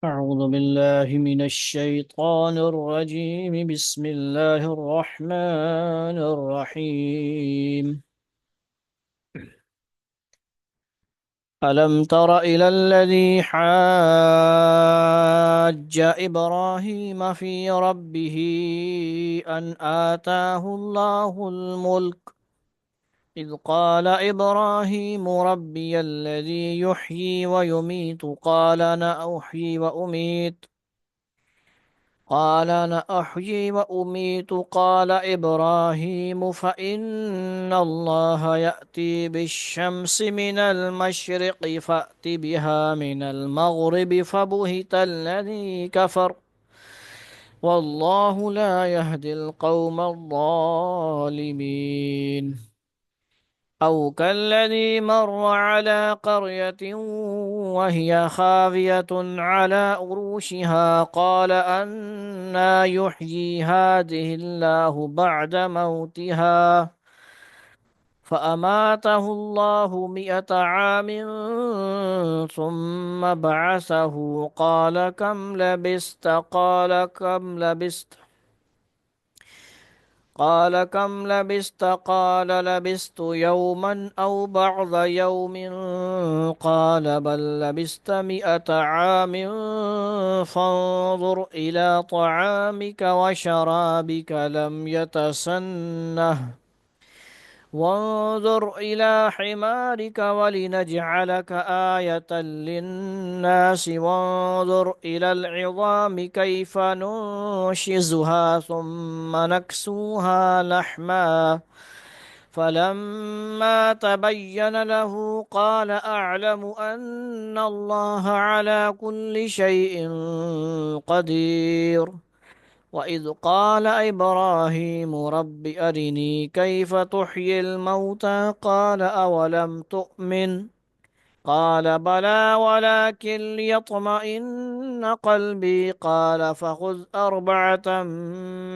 أعوذ بالله من الشيطان الرجيم. بسم الله الرحمن الرحيم. ألم تر إلى الذي حاج إبراهيم في ربه أن آتاه الله الملك إذ قال إبراهيم ربي الذي يحيي ويميت قال أنا أحيي وأميت قال إبراهيم فإن الله يأتي بالشمس من المشرق فأت بها من المغرب فبهت الذي كفر والله لا يهدي القوم الظالمين. أو كالذي مر على قرية وهي خاوية على عروشها قال أنى يحيي هذه الله بعد موتها فأماته الله 100 عام ثم بعثه قال كم لبثت قال لبثت يوما أو بعض يوم قال بل لبثت 100 عام فانظر إلى طعامك وشرابك لم يتسنه وانظر إلى حمارك ولنجعلك آية للناس وانظر إلى العظام كيف ننشزها ثم نكسوها لحما فلما تبين له قال أعلم أن الله على كل شيء قدير. وإذ قال إبراهيم رب أرني كيف تحيي الموتى قال أولم تؤمن قال بلى ولكن ليطمئن قلبي قال فخذ 4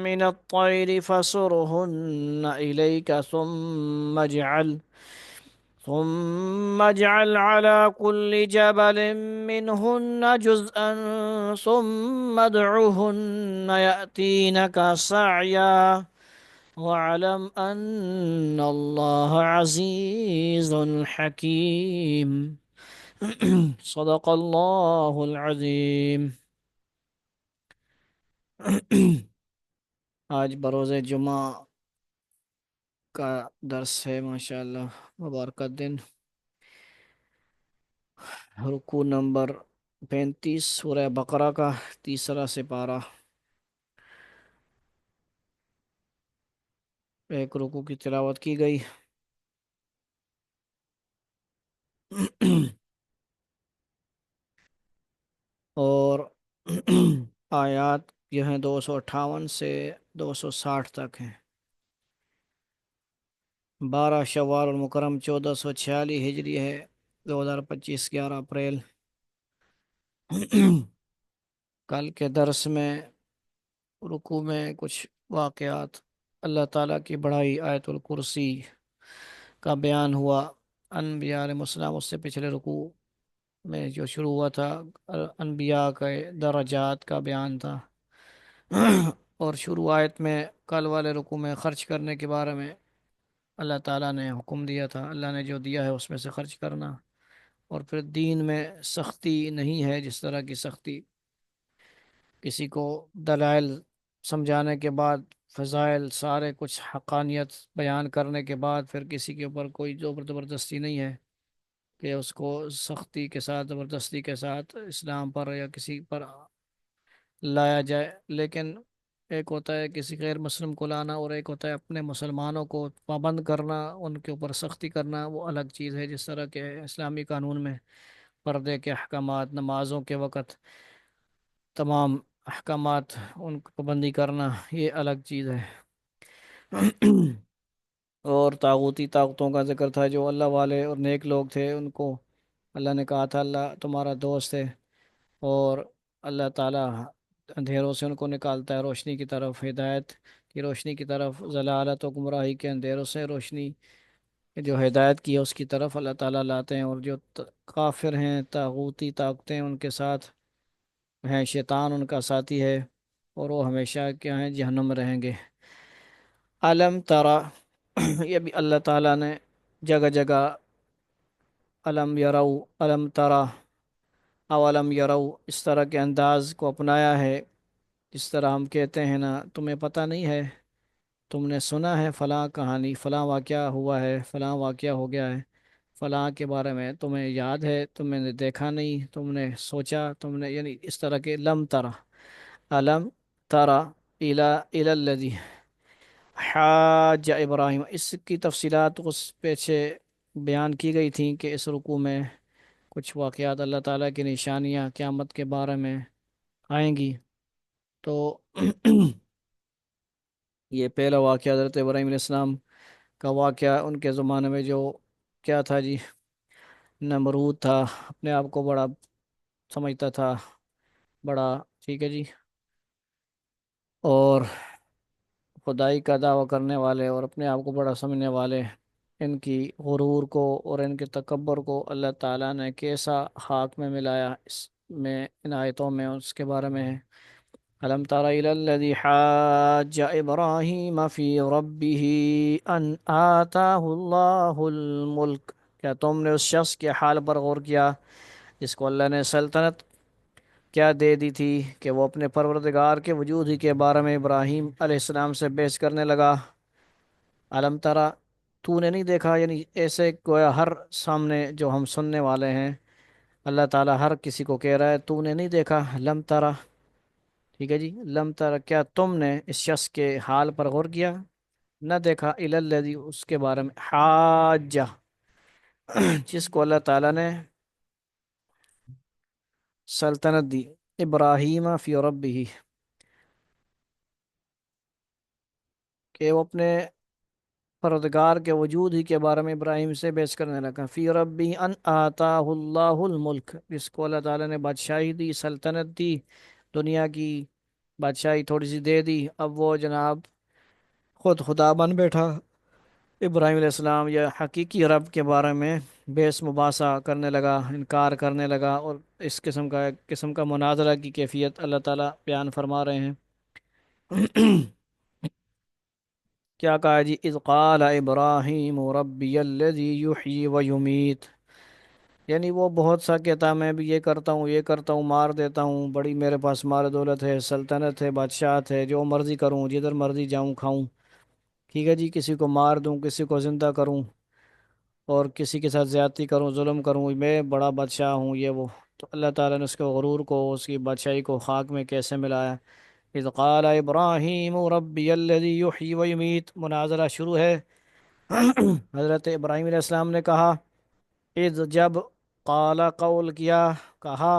من الطير فصرهن إليك ثم اجعل على كل جبل منهن جزءا ثم ادعهن يأتينك سعيا واعلم أن الله عزيز حكيم. صدق الله العظیم. آج بروز جمعہ کا درس ہے ماشاءاللہ مبارکہ دن. رکوع نمبر 35 سورہ بقرہ کا تیسرا سپارہ. ایک رکوع کی تلاوت کی گئی. اور آیات یہ ہیں 258 سے 260 تک ہیں. 12 شوال المکرم 1446 ہجری ہے. 2025 11 اپریل. کل کے درس میں رکوع میں کچھ واقعات اللہ تعالیٰ کی بڑائی آیت الکرسی کا بیان ہوا. انبیاء علیہ السلام اس سے پچھلے رکوع میں جو شروع ہوا تھا انبیاء کے درجات کا بیان تھا. اور شروع آیت میں کل والے رکوع میں خرچ کرنے کے بارے میں اللہ تعالیٰ نے حکم دیا تھا. اللہ نے جو دیا ہے اس میں سے خرچ کرنا. اور پھر دین میں سختی نہیں ہے. جس طرح کی سختی کسی کو دلائل سمجھانے کے بعد فضائل سارے کچھ حقانیت بیان کرنے کے بعد پھر کسی کے اوپر کوئی زبردستی نہیں ہے کہ اس کو سختی کے ساتھ زبردستی کے ساتھ اسلام پر یا کسی پر لایا جائے. لیکن ایک ہوتا ہے کسی غیر مسلم کو لانا اور ایک ہوتا ہے اپنے مسلمانوں کو پابند کرنا ان کے اوپر سختی کرنا. وہ الگ چیز ہے. جس طرح کے اسلامی قانون میں پردے کے احکامات نمازوں کے وقت تمام احکامات ان کو پابندی کرنا یہ الگ چیز ہے. اور طاغوتی طاقتوں کا ذکر تھا. جو اللہ والے اور نیک لوگ تھے ان کو اللہ نے کہا تھا اللہ تمہارا دوست ہے. اور اللہ تعالیٰ اندھیروں سے ان کو نکالتا ہے روشنی کی طرف ہدایت کی روشنی کی طرف. ضلالت و گمراہی کے اندھیروں سے روشنی جو ہدایت کی ہے اس کی طرف اللہ تعالیٰ لاتے ہیں. اور جو کافر ہیں طاغوتی طاقتیں ان کے ساتھ ہیں، شیطان ان کا ساتھی ہے، اور وہ ہمیشہ کیا ہیں، جہنم میں رہیں گے۔ علم ترا، یہ بھی اللہ تعالیٰ نے جگہ جگہ علم یرو، علم ترا، اولم یرو، اس طرح کے انداز کو اپنایا ہے، جس طرح ہم کہتے ہیں نا، تمہیں پتہ نہیں ہے، تم نے سنا ہے فلاں کہانی، فلاں واقعہ ہوا ہے، فلاں واقعہ ہو گیا ہے، فلاں کے بارے میں تمہیں یاد ہے، تم نے دیکھا نہیں، تم نے سوچا، تم نے، یعنی اس طرح کے لم ترا، علم ترا الی الذی حاج ابراہیم، اس کی تفصیلات اس پیچھے بیان کی گئی تھیں کہ اس رکوع میں کچھ واقعات اللہ تعالیٰ کی نشانیاں قیامت کے بارے میں آئیں گی۔ تو یہ پہلا واقعہ حضرت ابراہیم علیہ السلام کا واقعہ، ان کے زمانے میں جو کیا تھا جی، نمرود تھا، اپنے آپ کو بڑا سمجھتا تھا، بڑا، ٹھیک ہے جی، اور خدائی کا دعویٰ کرنے والے اور اپنے آپ کو بڑا سمجھنے والے، ان کی غرور کو اور ان کے تکبر کو اللہ تعالیٰ نے کیسا خاک میں ملایا، اس میں ان آیتوں میں اس کے بارے میں ہے۔ ألم تر إلى الذي حاج إبراهيم في ربه أن آتاه الله الملك، کیا تم نے اس شخص کے حال پر غور کیا جس کو اللہ نے سلطنت کیا دے دی تھی کہ وہ اپنے پروردگار کے وجود ہی کے بارے میں ابراہیم علیہ السلام سے بحث کرنے لگا۔ علم ترا، تو نے نہیں دیکھا، یعنی ایسے گویا ہر سامنے جو ہم سننے والے ہیں، اللہ تعالیٰ ہر کسی کو کہہ رہا ہے تو نے نہیں دیکھا، لم ترا، ٹھیک ہے جی، لم تر، کیا تم نے اس شخص کے حال پر غور کیا، نہ دیکھا، الی الذی، اس کے بارے میں حاجہ، جس کو اللہ تعالیٰ نے سلطنت دی، ابراہیم فی ربہ، کہ وہ اپنے پروردگار کے وجود ہی کے بارے میں ابراہیم سے بحث کرنے لگا، فی ربہ ان آتاہ اللہ الملک، جس کو اللہ تعالیٰ نے بادشاہی دی، سلطنت دی، دنیا کی بادشاہی تھوڑی سی دے دی، اب وہ جناب خود خدا بن بیٹھا۔ ابراہیم علیہ السلام یا حقیقی رب کے بارے میں بحث مباحثہ کرنے لگا، انکار کرنے لگا، اور اس قسم کا مناظرہ کی کیفیت اللہ تعالیٰ بیان فرما رہے ہیں۔ کیا کہا جی، اذ قال ابراہیم ربی الذی یحیی و یمیت، یعنی وہ بہت سا کہتا میں بھی یہ کرتا ہوں، یہ کرتا ہوں، مار دیتا ہوں، بڑی میرے پاس مال دولت ہے، سلطنت ہے، بادشاہت ہے، جو مرضی کروں، جدھر مرضی جاؤں کھاؤں، ٹھیک ہے جی، کسی کو مار دوں، کسی کو زندہ کروں، اور کسی کے ساتھ زیادتی کروں، ظلم کروں، میں بڑا بادشاہ ہوں، یہ وہ۔ تو اللہ تعالیٰ نے اس کے غرور کو، اس کی بادشاہی کو خاک میں کیسے ملایا۔ اذ قال ابراہیم ربی الذی یحیی و یمیت، مناظرہ شروع ہے۔ حضرت ابراہیم علیہ السلام نے کہا، اذ، جب، قال، قول کیا، کہا،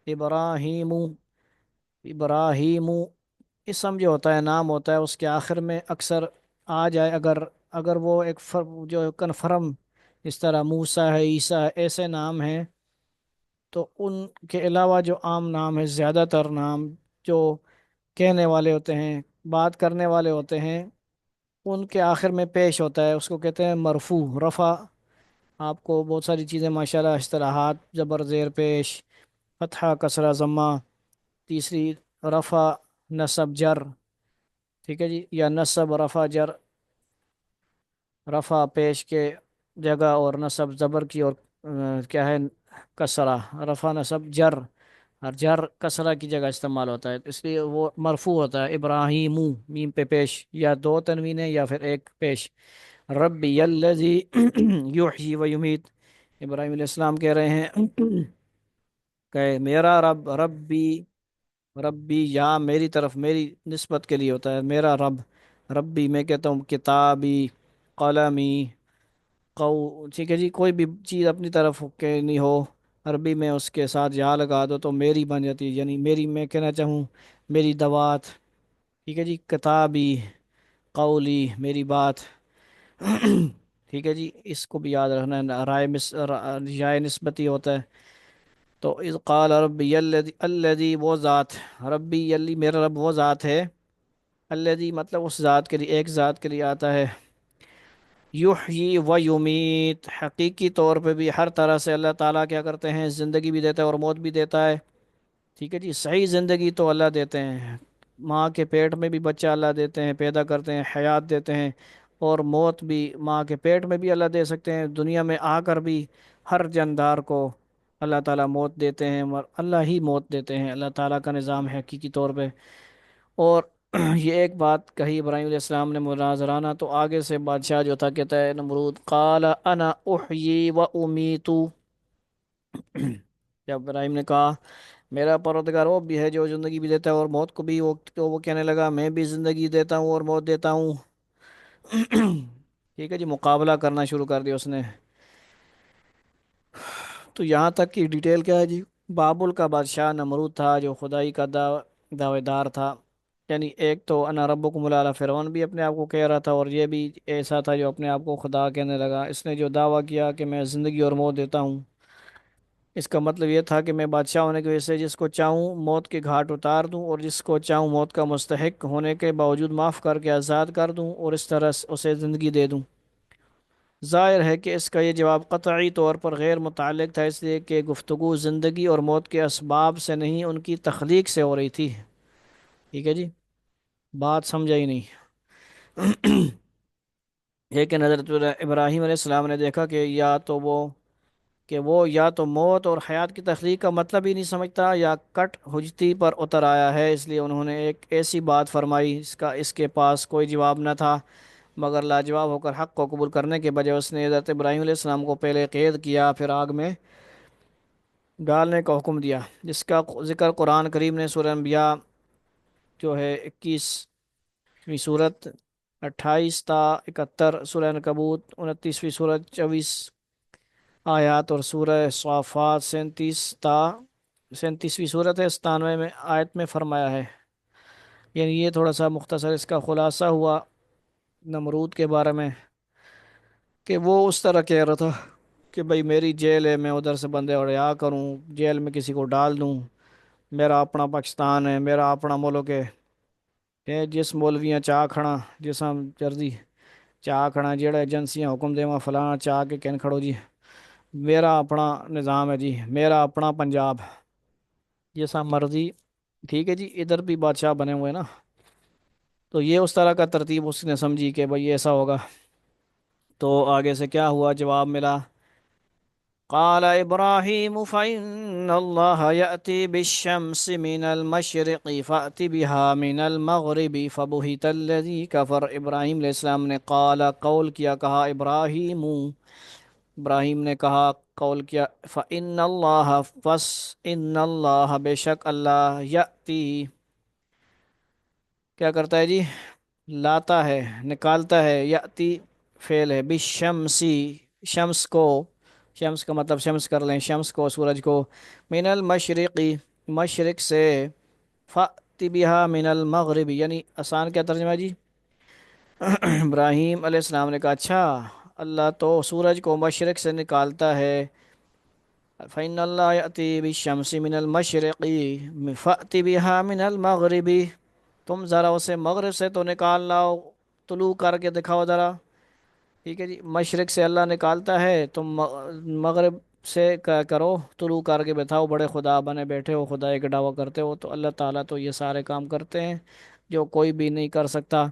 ابراہیم، ابراہیم، اسم جو ہوتا ہے، نام ہوتا ہے، اس کے آخر میں اکثر آ جائے، اگر وہ ایک جو کنفرم، اس طرح موسیٰ ہے، عیسیٰ ہے، ایسے نام ہیں، تو ان کے علاوہ جو عام نام ہے، زیادہ تر نام جو کہنے والے ہوتے ہیں، بات کرنے والے ہوتے ہیں، ان کے آخر میں پیش ہوتا ہے، اس کو کہتے ہیں مرفوع، رفع۔ آپ کو بہت ساری چیزیں ماشاءاللہ، اصطلاحات، زبر زیر پیش، فتحہ کسرہ ضمہ، تیسری رفع نصب جر، ٹھیک ہے جی، یا نصب رفع جر، رفع پیش کے جگہ اور نصب زبر کی، اور کیا ہے، کسرہ، رفع نصب جر، اور جر کسرہ کی جگہ استعمال ہوتا ہے، اس لیے وہ مرفوع ہوتا ہے، ابراہیم، میم پہ پیش، یا دو تنوینیں یا پھر ایک پیش، ربی الذی یحیی و یمیت، ابراہیم علیہ السلام کہہ رہے ہیں کہ میرا رب، ربی، ربی یا میری طرف، میری نسبت کے لیے ہوتا ہے، میرا رب، ربی میں کہتا ہوں کتابی، قلمی، ٹھیک ہے جی، کوئی بھی چیز اپنی طرف کے نہیں ہو، عربی میں اس کے ساتھ یا لگا دو تو میری بن جاتی ہے، یعنی میری، میں کہنا چاہوں میری دوات، ٹھیک ہے جی، کتابی، قولی، میری بات، ٹھیک ہے جی، اس کو بھی یاد رکھنا ہے، رائے نسبتی ہوتا ہے۔ تو اذ قال ربی الذی، وہ ذات، ربی الذی، میرا رب وہ ذات ہے، الذی مطلب اس ذات کے لیے، ایک ذات کے لیے آتا ہے، یحیی و یمیت، حقیقی طور پہ بھی ہر طرح سے اللہ تعالیٰ کیا کرتے ہیں، زندگی بھی دیتا ہے اور موت بھی دیتا ہے، ٹھیک ہے جی، صحیح زندگی تو اللہ دیتے ہیں، ماں کے پیٹ میں بھی بچہ اللہ دیتے ہیں، پیدا کرتے ہیں، حیات دیتے ہیں، اور موت بھی ماں کے پیٹ میں بھی اللہ دے سکتے ہیں، دنیا میں آ کر بھی ہر جاندار کو اللہ تعالیٰ موت دیتے ہیں، اللہ ہی موت دیتے ہیں، اللہ تعالیٰ کا نظام ہے حقیقی طور پہ۔ اور یہ ایک بات کہی ابراہیم علیہ السلام نے مناظرانہ، تو آگے سے بادشاہ جو تھا کہتا ہے نمرود، قال انا احیی و امیتو، جب ابراہیم نے کہا میرا پروردگار وہ بھی ہے جو زندگی بھی دیتا ہے اور موت کو بھی، وہ کہنے لگا میں بھی زندگی دیتا ہوں اور موت دیتا ہوں۔ ٹھیک ہے جی، مقابلہ کرنا شروع کر دیا اس نے۔ تو یہاں تک کی ڈیٹیل کیا ہے جی؟ بابل کا بادشاہ نمرود تھا جو خدائی کا دعوے دار تھا، یعنی ایک تو انا ربکم الاعلی، فرعون بھی اپنے آپ کو کہہ رہا تھا، اور یہ بھی ایسا تھا جو اپنے آپ کو خدا کہنے لگا۔ اس نے جو دعویٰ کیا کہ میں زندگی اور موت دیتا ہوں، اس کا مطلب یہ تھا کہ میں بادشاہ ہونے کی وجہ سے جس کو چاہوں موت کے گھاٹ اتار دوں، اور جس کو چاہوں موت کا مستحق ہونے کے باوجود معاف کر کے آزاد کر دوں، اور اس طرح اسے زندگی دے دوں۔ ظاہر ہے کہ اس کا یہ جواب قطعی طور پر غیر متعلق تھا، اس لیے کہ گفتگو زندگی اور موت کے اسباب سے نہیں، ان کی تخلیق سے ہو رہی تھی۔ ٹھیک ہے جی، بات سمجھا ہی نہیں؟ لیکن حضرت ابراہیم علیہ السلام نے دیکھا کہ وہ یا تو موت اور حیات کی تخلیق کا مطلب ہی نہیں سمجھتا، یا کٹ حجتی پر اتر آیا ہے، اس لیے انہوں نے ایک ایسی بات فرمائی اس کے پاس کوئی جواب نہ تھا، مگر لاجواب ہو کر حق کو قبول کرنے کے بجائے اس نے حضرت ابراہیم علیہ السلام کو پہلے قید کیا، پھر آگ میں ڈالنے کا حکم دیا، جس کا ذکر قرآن کریم نے سورہ انبیاء جو ہے 21ویں صورت 28 تا 71، سورہ عنکبوت 29ویں صورت 24 آیات، اور سورہ صافات 37ویں صورت ہے 97 میں آیت میں فرمایا ہے۔ یعنی یہ تھوڑا سا مختصر اس کا خلاصہ ہوا نمرود کے بارے میں، کہ وہ اس طرح کہہ رہا تھا کہ بھئی میری جیل ہے، میں ادھر سے بندے اڑیا کروں، جیل میں کسی کو ڈال دوں، میرا اپنا پاکستان ہے، میرا اپنا ملک ہے، کہ جس مولویاں چاہ کھڑا جس ہم چرزی چاہ کھڑا جیڑا ایجنسیاں حکم دے وہاں فلاں چاہ کے کہن کھڑو جی میرا اپنا نظام ہے جی، میرا اپنا پنجاب، جیسا مرضی۔ ٹھیک ہے جی، ادھر بھی بادشاہ بنے ہوئے نا، تو یہ اس طرح کا ترتیب اس نے سمجھی کہ بھئی ایسا ہوگا۔ تو آگے سے کیا ہوا، جواب ملا، قال ابراہیم فإن اللہ یأتی بالشمس من المشرق فأت بها من المغرب فبہت الذی کفر۔ ابراہیم علیہ السلام نے قول کیا، کہا ابراہیم نے کہا، قول کیا، فإن اللہ، پس ان اللہ، بے شک اللہ، یأتی، کیا کرتا ہے جی؟ لاتا ہے، نکالتا ہے، یأتی فعل ہے، بالشمسی، شمس کو، شمس کا مطلب شمس کر لیں، شمس کو، سورج کو، من المشرقی، مشرق سے، فأت بها من المغرب، یعنی آسان کیا ترجمہ ہے جی؟ ابراہیم علیہ السلام نے کہا اچھا، اللہ تو سورج کو مشرق سے نکالتا ہے، فإن اللہ یأتی بالشمس من المشرقی فأت بها من المغربی، تم ذرا اسے مغرب سے تو نکال لاؤ، طلوع کر کے دکھاؤ ذرا۔ ٹھیک ہے جی، مشرق سے اللہ نکالتا ہے، تم مغرب سے کرو، طلوع کر کے بتاؤ، بڑے خدا بنے بیٹھے ہو، خدائی کا دعویٰ کرتے ہو، تو اللہ تعالیٰ تو یہ سارے کام کرتے ہیں جو کوئی بھی نہیں کر سکتا۔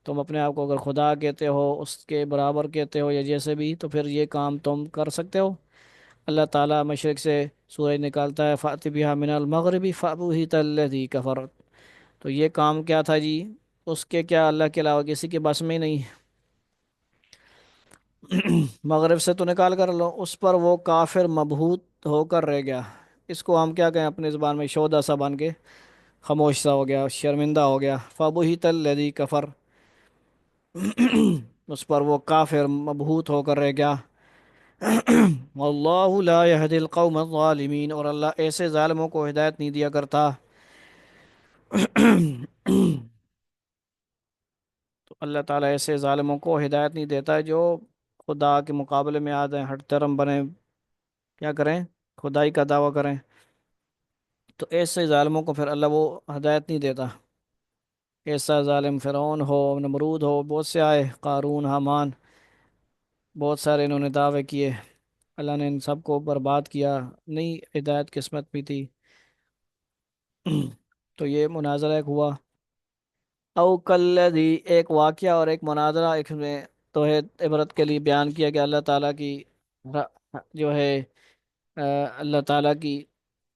تم اپنے آپ کو اگر خدا کہتے ہو، اس کے برابر کہتے ہو، یا جیسے بھی، تو پھر یہ کام تم کر سکتے ہو؟ اللہ تعالیٰ مشرق سے سورج نکالتا ہے، فأت بها من المغرب فبہت الذی کفر، تو یہ کام کیا تھا جی؟ اس کے کیا اللہ کے علاوہ کسی کے بس میں نہیں؟ مغرب سے تو نکال کر لو، اس پر وہ کافر مبہوت ہو کر رہ گیا، اس کو ہم کیا کہیں اپنی زبان میں، شودا سا بن کے خاموش سا ہو گیا، شرمندہ ہو گیا، فبہت الذی کفر، اس پر وہ کافر مبہوت ہو کر رہ گیا۔ واللہ لا یہدی القوم الظالمین، اور اللہ ایسے ظالموں کو ہدایت نہیں دیا کرتا۔ تو اللہ تعالیٰ ایسے ظالموں کو ہدایت نہیں دیتا ہے جو خدا کے مقابلے میں آ جائیں، ہٹ درم بنیں، کیا کریں؟ خدائی کا دعویٰ کریں، تو ایسے ظالموں کو پھر اللہ وہ ہدایت نہیں دیتا۔ ایسا ظالم فرعون ہو، نمرود ہو، بہت سے آئے، قارون، حامان، بہت سارے انہوں نے دعوے کیے، اللہ نے ان سب کو برباد کیا، نہیں ہدایت قسمت بھی تھی۔ تو یہ مناظرہ ایک ہوا. او کلذی، ایک واقعہ اور ایک مناظرہ ایک میں تو ہے عبرت کے لیے بیان کیا کہ اللہ تعالیٰ کی جو ہے آ، اللہ تعالیٰ کی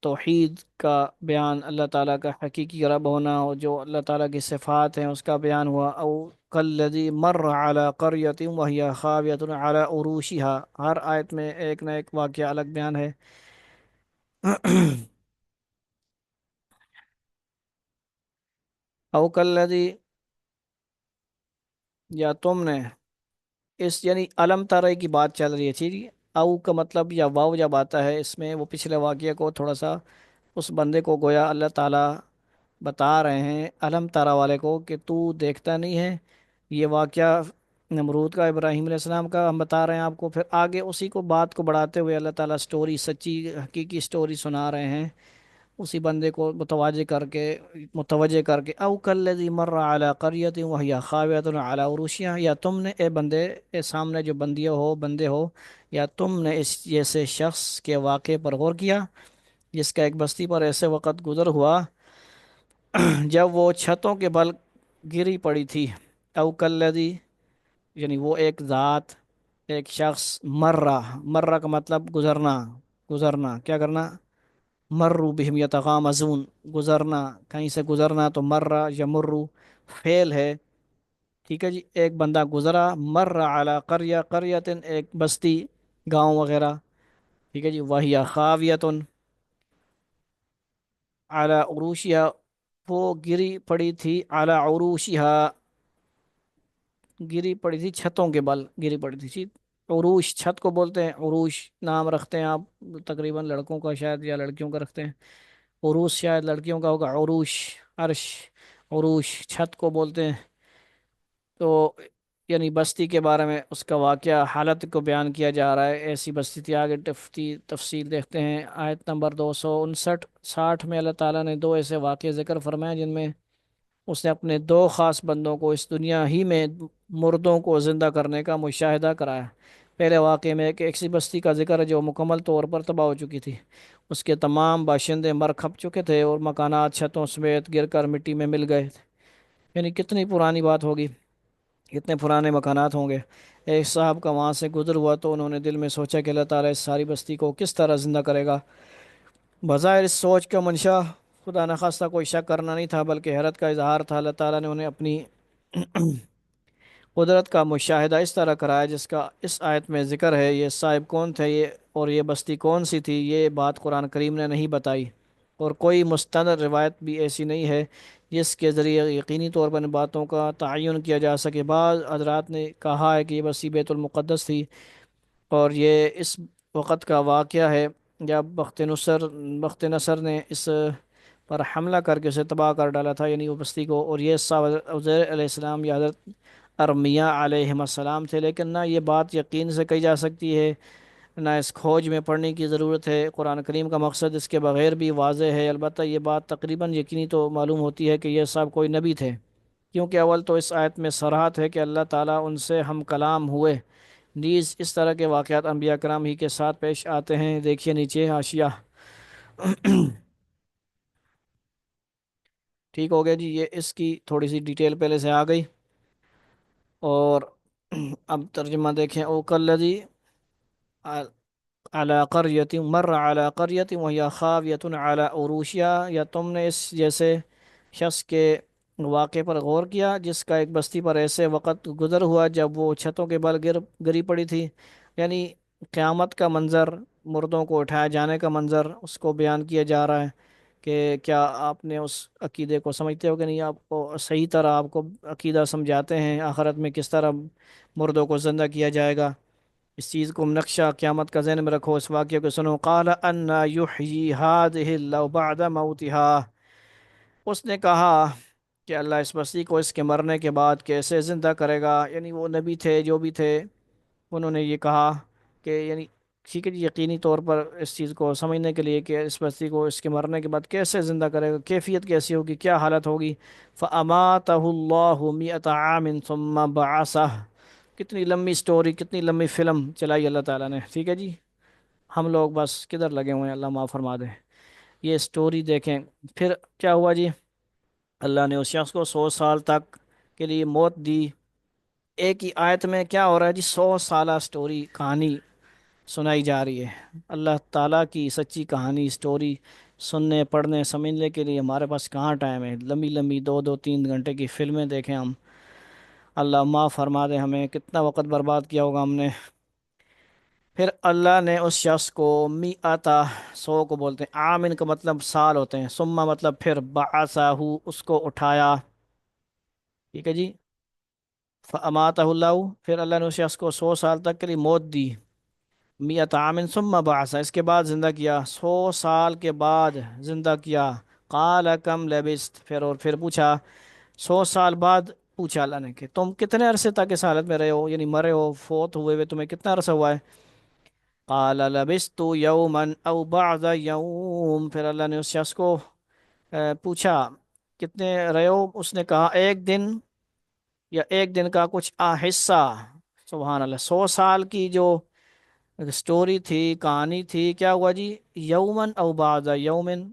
توحید کا بیان، اللہ تعالیٰ کا حقیقی رب ہونا، اور جو اللہ تعالیٰ کی صفات ہیں اس کا بیان ہوا. او کلذی مر علی قریۃ وہی خاویۃ علی عروشها، ہر آیت میں ایک نہ ایک واقعہ الگ بیان ہے. او کلذی، یا تم نے، اس یعنی علم ترے کی بات چل رہی ہے، ٹھیک ہے. او کا مطلب یا واو جب آتا ہے اس میں، وہ پچھلے واقعے کو تھوڑا سا اس بندے کو گویا اللہ تعالیٰ بتا رہے ہیں علم تارا والے کو کہ تو دیکھتا نہیں ہے. یہ واقعہ نمرود کا، ابراہیم علیہ السلام کا ہم بتا رہے ہیں آپ کو. پھر آگے اسی کو بات کو بڑھاتے ہوئے اللہ تعالیٰ سٹوری، سچی حقیقی سٹوری سنا رہے ہیں اسی بندے کو متوجہ کر کے او کلذی مر علی قریۃ وہی خاویۃ علی عروشها، یا تم نے اے بندے، اے سامنے جو بندے ہو، یا تم نے اس جیسے شخص کے واقعے پر غور کیا جس کا ایک بستی پر ایسے وقت گزر ہوا جب وہ چھتوں کے بل گری پڑی تھی. او کلذی، یعنی وہ ایک ذات، ایک شخص، مرہ کا مطلب گزرنا. گزرنا کیا کرنا؟ مرو بہم یتغامزون، گزرنا، کہیں سے گزرنا تو مرہ یا مرو فعل ہے. ٹھیک ہے جی. ایک بندہ گزرا، مر علی قریہ، قریتن ایک بستی، گاؤں وغیرہ. ٹھیک ہے جی. وہی خاویتن علی عروشها، وہ گری پڑی تھی، علی عروشها، گری پڑی تھی چھتوں کے بل گری پڑی تھی. ٹھیک. عروش چھت کو بولتے ہیں، عروش نام رکھتے ہیں آپ تقریباً لڑکوں کا شاید یا لڑکیوں کا رکھتے ہیں. عروش شاید لڑکیوں کا ہوگا. عروش عرش، عروش چھت کو بولتے ہیں. تو یعنی بستی کے بارے میں اس کا واقعہ حالت کو بیان کیا جا رہا ہے. ایسی بستی تھی. آگے تفصیل دیکھتے ہیں آیت نمبر 259 60 میں اللہ تعالیٰ نے دو ایسے واقعے ذکر فرمائے جن میں اس نے اپنے دو خاص بندوں کو اس دنیا ہی میں مردوں کو زندہ کرنے کا مشاہدہ کرایا. پہلے واقعے میں ایک ایسی بستی کا ذکر ہے جو مکمل طور پر تباہ ہو چکی تھی. اس کے تمام باشندے مر کھپ چکے تھے اور مکانات چھتوں سمیت گر کر مٹی میں مل گئے تھے. یعنی کتنی پرانی بات ہوگی، کتنے پرانے مکانات ہوں گے. ایک صاحب کا وہاں سے گزر ہوا تو انہوں نے دل میں سوچا کہ اللہ تعالیٰ اس ساری بستی کو کس طرح زندہ کرے گا. بظاہر اس سوچ کا منشا خدا نخواستہ کوئی شک کرنا نہیں تھا بلکہ حیرت کا اظہار تھا. اللہ تعالیٰ نے انہیں اپنی قدرت کا مشاہدہ اس طرح کرایا جس کا اس آیت میں ذکر ہے. یہ صاحب کون تھے یہ، اور یہ بستی کون سی تھی، یہ بات قرآن کریم نے نہیں بتائی، اور کوئی مستند روایت بھی ایسی نہیں ہے جس کے ذریعے یقینی طور پر ان باتوں کا تعین کیا جا سکے. بعض حضرات نے کہا ہے کہ یہ بستی بیت المقدس تھی اور یہ اس وقت کا واقعہ ہے جب بخت نصر نے اس پر حملہ کر کے اسے تباہ کر ڈالا تھا، یعنی وہ بستی کو. اور یہ عزیر علیہ السلام یا حضرت ارمیہ علیہ السلام تھے. لیکن نہ یہ بات یقین سے کہی جا سکتی ہے، نہ اس کھوج میں پڑھنے کی ضرورت ہے. قرآن کریم کا مقصد اس کے بغیر بھی واضح ہے. البتہ یہ بات تقریباً یقینی تو معلوم ہوتی ہے کہ یہ صاحب کوئی نبی تھے، کیونکہ اول تو اس آیت میں صراحت ہے کہ اللہ تعالیٰ ان سے ہم کلام ہوئے. نیز اس طرح کے واقعات انبیاء کرام ہی کے ساتھ پیش آتے ہیں. دیکھیے نیچے حاشیہ. ٹھیک ہو گیا جی. یہ اس کی تھوڑی سی ڈیٹیل پہلے سے آ گئی. اور اب ترجمہ دیکھیں. او کلذی علی قریۃ مر علی قریۃ وہی خاویۃ علی عروشها، یا تم نے اس جیسے شخص کے واقعے پر غور کیا جس کا ایک بستی پر ایسے وقت گزر ہوا جب وہ چھتوں کے بل گری پڑی تھی. یعنی قیامت کا منظر، مردوں کو اٹھائے جانے کا منظر اس کو بیان کیا جا رہا ہے کہ کیا آپ نے اس عقیدے کو سمجھتے ہو کہ نہیں. آپ کو صحیح طرح آپ کو عقیدہ سمجھاتے ہیں آخرت میں کس طرح مردوں کو زندہ کیا جائے گا. اس چیز کو نقشہ قیامت کا ذہن میں رکھو. اس واقعے کو سنو. قال ان یحیی هذه الله بعد موتها، اس نے کہا کہ اللہ اس بستی کو اس کے مرنے کے بعد کیسے زندہ کرے گا. یعنی وہ نبی تھے جو بھی تھے، انہوں نے یہ کہا کہ یعنی ٹھیک ہے جی، یقینی طور پر اس چیز کو سمجھنے کے لیے کہ اس بستی کو اس کے مرنے کے بعد کیسے زندہ کرے گا، کیفیت کیسی ہوگی، کیا حالت ہوگی. فَأَمَاتَهُ اللَّهُ مِئَةَ عَامٍ ثُمَّ بَعَثَهُ. کتنی لمبی سٹوری، کتنی لمبی فلم چلائی اللہ تعالیٰ نے. ٹھیک ہے جی. ہم لوگ بس کدھر لگے ہوئے ہیں، اللہ معاف فرما دے. یہ سٹوری دیکھیں۔ پھر کیا ہوا جی؟ اللہ نے اس شخص کو 100 سال تک کے لیے موت دی۔ ایک ہی آیت میں کیا ہو رہا ہے جی؟ 100 سالہ سٹوری، کہانی سنائی جا رہی ہے۔ اللہ تعالیٰ کی سچی کہانی، سٹوری سننے، پڑھنے، سمجھنے کے لیے ہمارے پاس کہاں ٹائم ہے؟ لمبی لمبی 2 2 3 گھنٹے کی فلمیں دیکھیں ہم۔ اللہ معاف فرما دے، ہمیں کتنا وقت برباد کیا ہوگا ہم نے۔ پھر اللہ نے اس شخص کو می آتا، 100 کو بولتے ہیں، آمن کا مطلب سال ہوتے ہیں، سما مطلب پھر، بعثہ اس کو اٹھایا، ٹھیک ہے جی۔ فاماتہ اللہ، پھر اللہ نے اس شخص کو 100 سال تک کے لیے موت دی۔ میت عامن ثم بعث، اس کے بعد زندہ کیا، 100 سال کے بعد زندہ کیا۔ قال کم لبست، پھر اور پھر پوچھا، 100 سال بعد پوچھا اللہ نے کہ تم کتنے عرصے تک اس حالت میں رہے ہو، یعنی مرے ہو، فوت ہوئے ہوئے تمہیں کتنا عرصہ ہوا ہے؟ قال لبست یوما او بعض یوم، پھر اللہ نے اس شخص کو پوچھا کتنے رہے ہو، اس نے کہا ایک دن یا ایک دن کا کچھ حصہ۔ سبحان اللہ، 100 سال کی جو سٹوری تھی، کہانی تھی، کیا ہوا جی؟ یومن او بعض یومن،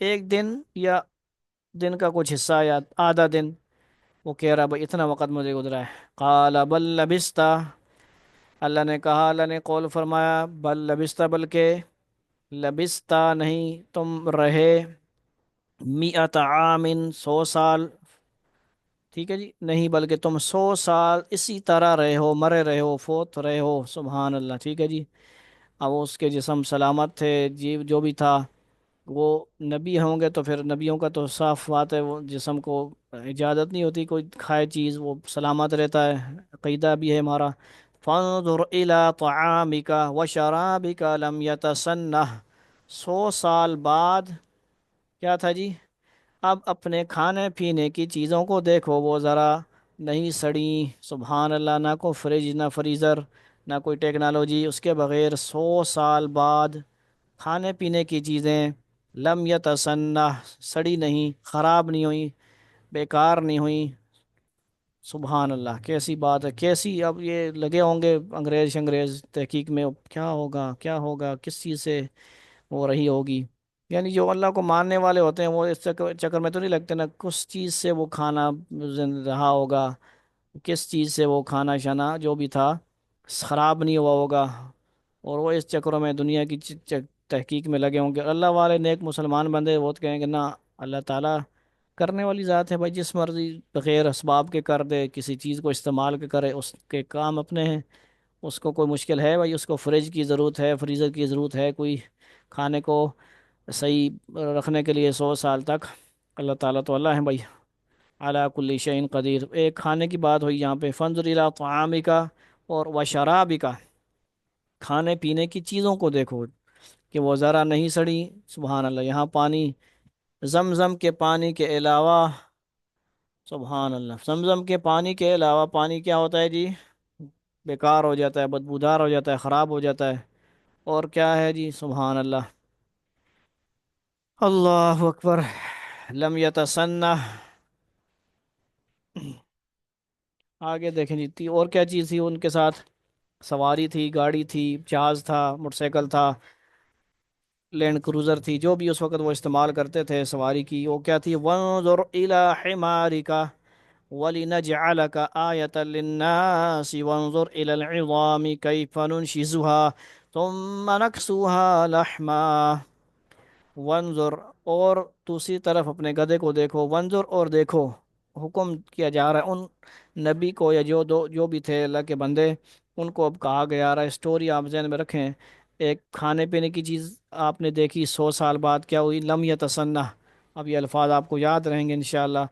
ایک دن یا دن کا کچھ حصہ یا آدھا دن۔ وہ کہہ رہا بھائی اتنا وقت مجھے گزرا ہے۔ قال بل لبستا، اللہ نے کہا، اللہ نے قول فرمایا، بل لبستا، بلکہ لبستا نہیں، تم رہے، میت عامن، 100 سال، ٹھیک ہے جی، نہیں بلکہ تم 100 سال اسی طرح رہے ہو، مرے رہے ہو، فوت رہے ہو، سبحان اللہ، ٹھیک ہے جی۔ اب اس کے جسم سلامت تھے، جی جو بھی تھا، وہ نبی ہوں گے تو پھر نبیوں کا تو صاف بات ہے، وہ جسم کو اجازت نہیں ہوتی کوئی کھائے چیز، وہ سلامت رہتا ہے، عقیدہ بھی ہے ہمارا۔ فانظر الى طعامك وشرابك لم يتسنه، 100 سال بعد کیا تھا جی؟ اب اپنے کھانے پینے کی چیزوں کو دیکھو، وہ ذرا نہیں سڑی، سبحان اللہ، نہ کوئی فریج نہ فریزر نہ کوئی ٹیکنالوجی، اس کے بغیر 100 سال بعد کھانے پینے کی چیزیں لم یتسنہ، سڑی نہیں، خراب نہیں ہوئی، بیکار نہیں ہوئی، سبحان اللہ، کیسی بات ہے، کیسی! اب یہ لگے ہوں گے انگریز تحقیق میں، اب کیا ہوگا، کیا ہوگا، کس چیز سے ہو رہی ہوگی؟ یعنی جو اللہ کو ماننے والے ہوتے ہیں وہ اس چکر چکر میں تو نہیں لگتے نا، کس چیز سے وہ کھانا رہا ہوگا، کس چیز سے وہ کھانا شانا جو بھی تھا خراب نہیں ہوا ہوگا، اور وہ اس چکروں میں دنیا کی تحقیق میں لگے ہوں گے۔ اللہ والے نیک مسلمان بندے وہ تو کہیں گے نا، اللہ تعالیٰ کرنے والی ذات ہے بھائی، جس مرضی بغیر اسباب کے کر دے، کسی چیز کو استعمال کے کرے، اس کے کام اپنے ہیں، اس کو کوئی مشکل ہے بھائی؟ اس کو فریج کی ضرورت ہے، فریزر کی ضرورت ہے، کوئی کھانے کو صحیح رکھنے کے لیے 100 سال تک؟ اللہ تعالیٰ تو اللہ ہے بھائی، اعلیٰ کل شعین قدیر۔ ایک کھانے کی بات ہوئی یہاں پہ، فنظر الی طعامک اور وشرابک، کھانے پینے کی چیزوں کو دیکھو کہ وہ ذرا نہیں سڑی، سبحان اللہ۔ یہاں پانی، زمزم کے پانی کے علاوہ، سبحان اللہ، زمزم کے پانی کے علاوہ پانی کیا ہوتا ہے جی؟ بیکار ہو جاتا ہے، بدبودار ہو جاتا ہے، خراب ہو جاتا ہے۔ اور کیا ہے جی؟ سبحان اللہ، اللہ اکبر، لم یتسنہ۔ آگے دیکھیں جی، اور کیا چیز تھی ان کے ساتھ؟ سواری تھی، گاڑی تھی، جہاز تھا، موٹر سائیکل تھا، لینڈ کروزر تھی، جو بھی اس وقت وہ استعمال کرتے تھے سواری کی، وہ کیا تھی؟ وانظر الی حمارک وَلِنَجْعَلَكَ آيَةً لِلنَّاسِ وَانظُرْ إِلَى الْعِظَامِ كَيْفَ نُنشِزُهَا ثُمَّ نَكْسُوهَا لَحْمًا وَانظُرْ، اور دوسری طرف اپنے گدھے کو دیکھو، وانظر، اور دیکھو، حکم کیا جا رہا ہے ان نبی کو، یا جو بھی تھے اللہ کے بندے، ان کو اب کہا گیا رہا ہے، سٹوری آپ ذہن میں رکھیں۔ ایک کھانے پینے کی چیز آپ نے دیکھی، 100 سال بعد کیا ہوئی؟ لم یتسنہ۔ اب یہ الفاظ آپ کو یاد رہیں گے انشاءاللہ،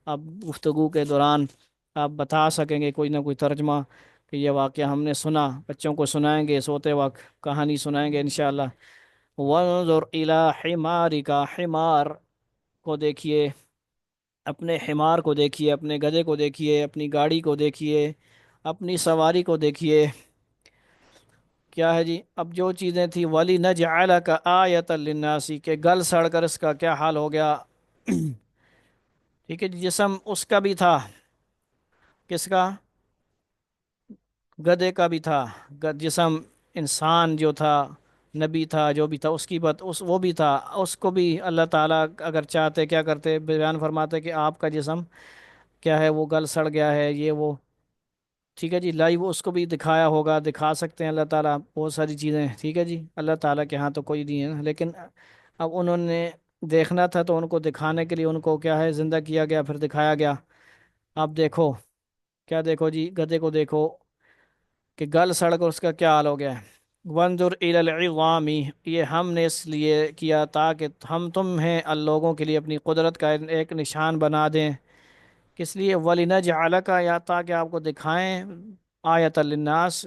اب گفتگو کے دوران آپ بتا سکیں گے کوئی نہ کوئی ترجمہ کہ یہ واقعہ ہم نے سنا، بچوں کو سنائیں گے سوتے وقت، کہانی سنائیں گے انشاءاللہ۔ وانظر الی حمارک، حمار کو دیکھیے، اپنے حمار کو دیکھیے، اپنے گدھے کو دیکھیے، اپنی گاڑی کو دیکھیے، اپنی سواری کو دیکھیے، کیا ہے جی؟ اب جو چیزیں تھیں، وَلِنَجْعَلَكَ آیَةً لِلنَّاسِ، کہ گل سڑ کر اس کا کیا حال ہو گیا؟ ٹھیک ہے جی، جسم اس کا بھی تھا، کس کا؟ گدھے کا بھی تھا، جسم انسان جو تھا، نبی تھا جو بھی تھا اس کی بات اس وہ بھی تھا، اس کو بھی اللہ تعالیٰ اگر چاہتے کیا کرتے، بیان فرماتے کہ آپ کا جسم کیا ہے وہ گل سڑ گیا ہے یہ وہ، ٹھیک ہے جی، لائیو اس کو بھی دکھایا ہوگا، دکھا سکتے ہیں اللہ تعالیٰ بہت ساری چیزیں، ٹھیک ہے جی، اللہ تعالیٰ کے ہاں تو کوئی نہیں ہے نا، لیکن اب انہوں نے دیکھنا تھا تو ان کو دکھانے کے لیے ان کو کیا ہے زندہ کیا گیا، پھر دکھایا گیا۔ اب دیکھو کیا، دیکھو جی گدھے کو دیکھو کہ گل سڑ کر اس کا کیا حال ہو گیا ہے۔ وانظر الی العظام، یہ ہم نے اس لیے کیا تاکہ ہم تمہیں لوگوں کے لیے اپنی قدرت کا ایک نشان بنا دیں، کس لیے، وَلِنَجْعَلَكَ، یا تاکہ آپ کو دکھائیں، آیۃ للناس،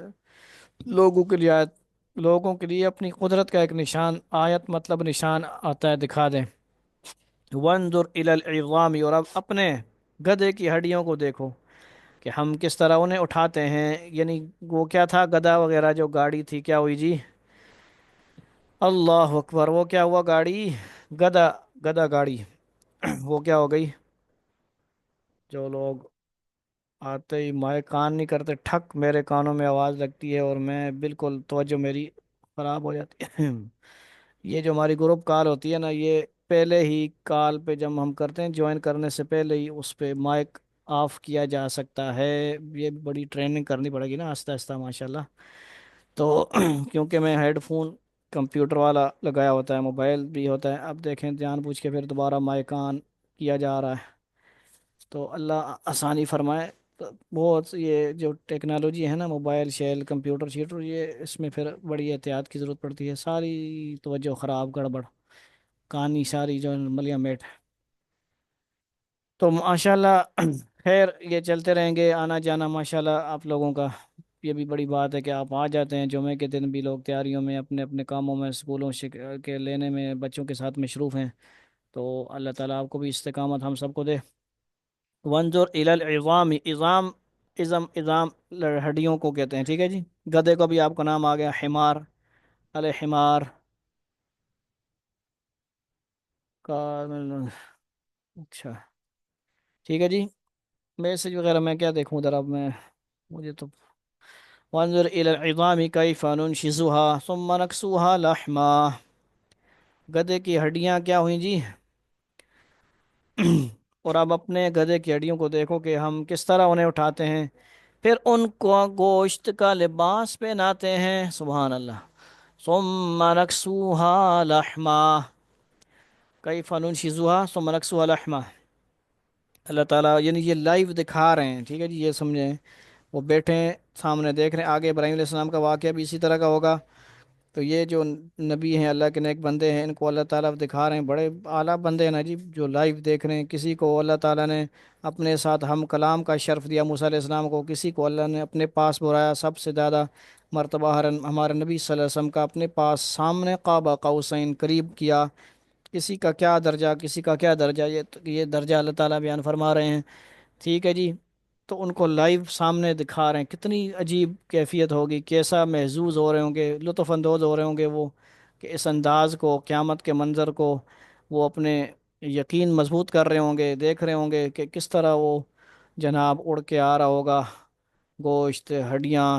لوگوں کے لیے آیت، لوگوں کے لیے اپنی قدرت کا ایک نشان، آیت مطلب نشان آتا ہے دکھا دیں۔ وانظر الی العظام، اور اب اپنے گدھے کی ہڈیوں کو دیکھو کہ ہم کس طرح انہیں اٹھاتے ہیں، یعنی وہ کیا تھا گدھا وغیرہ جو گاڑی تھی کیا ہوئی جی، اللہ اکبر، وہ کیا ہوا گاڑی، گدھا، گدھا گاڑی وہ کیا ہو گئی، جو لوگ آتے ہی مائع کان نہیں کرتے، ٹھک میرے کانوں میں آواز لگتی ہے اور میں بالکل توجہ میری خراب ہو جاتی ہے یہ جو ہماری گروپ کال ہوتی ہے نا، یہ پہلے ہی کال پہ جب ہم کرتے ہیں جوائن کرنے سے پہلے ہی اس پہ مائک آف کیا جا سکتا ہے، یہ بڑی ٹریننگ کرنی پڑے گی نا آہستہ آہستہ ماشاءاللہ، تو کیونکہ میں ہیڈ فون کمپیوٹر والا لگایا ہوتا ہے، موبائل بھی ہوتا ہے، اب دیکھیں جان بوجھ کے پھر دوبارہ مائک آن کیا جا رہا ہے، تو اللہ آسانی فرمائے۔ تو بہت یہ جو ٹیکنالوجی ہے نا، موبائل شیل کمپیوٹر شیٹر، یہ اس میں پھر بڑی احتیاط کی ضرورت پڑتی ہے، ساری توجہ خراب گڑبڑ کہانی ساری جو ملیا میٹ، تو ماشاءاللہ خیر یہ چلتے رہیں گے آنا جانا ماشاءاللہ آپ لوگوں کا، یہ بھی بڑی بات ہے کہ آپ آ جاتے ہیں، جمعے کے دن بھی لوگ تیاریوں میں اپنے اپنے کاموں میں اسکولوں کے لینے میں بچوں کے ساتھ مصروف ہیں، تو اللہ تعالیٰ آپ کو بھی استقامت ہم سب کو دے۔ وانظر الی العظام، عظام، عظام ہڈیوں کو کہتے ہیں، ٹھیک ہے جی، گدھے کو بھی آپ کا نام آ گیا، حمار، الحمار کا، اچھا ٹھیک ہے جی، میسج وغیرہ میں کیا دیکھوں ذرا میں، مجھے تو، وانظر الی العظام کیف ننشزها ثم نکسوها لحما، گدھے کی ہڈیاں کیا ہوئیں جی اور اب اپنے گدھے کی ہڈیوں کو دیکھو کہ ہم کس طرح انہیں اٹھاتے ہیں، پھر ان کو گوشت کا لباس پہناتے ہیں، سبحان اللہ، ثم نکسوها لحما کیف ننشزها ثم نکسوها لحما، اللہ تعالیٰ یعنی یہ لائیو دکھا رہے ہیں، ٹھیک ہے جی، یہ سمجھیں، وہ بیٹھے ہیں سامنے دیکھ رہے ہیں، آگے ابراہیم علیہ السلام کا واقعہ بھی اسی طرح کا ہوگا، تو یہ جو نبی ہیں اللہ کے نیک بندے ہیں، ان کو اللہ تعالیٰ دکھا رہے ہیں، بڑے اعلیٰ بندے ہیں نا جی جو لائیو دیکھ رہے ہیں، کسی کو اللہ تعالیٰ نے اپنے ساتھ ہم کلام کا شرف دیا موسیٰ علیہ السلام کو، کسی کو اللہ نے اپنے پاس بلایا، سب سے زیادہ مرتبہ ہمارے نبی صلی اللہ علیہ وسلم کا اپنے پاس سامنے قاب قوسین قریب کیا، کسی کا کیا درجہ، کسی کا کیا درجہ، یہ درجہ اللہ تعالیٰ بیان فرما رہے ہیں، ٹھیک ہے جی، تو ان کو لائیو سامنے دکھا رہے ہیں، کتنی عجیب کیفیت ہوگی، کیسا محظوظ ہو رہے ہوں گے، لطف اندوز ہو رہے ہوں گے وہ، کہ اس انداز کو، قیامت کے منظر کو وہ اپنے یقین مضبوط کر رہے ہوں گے، دیکھ رہے ہوں گے کہ کس طرح وہ جناب اڑ کے آ رہا ہوگا، گوشت، ہڈیاں،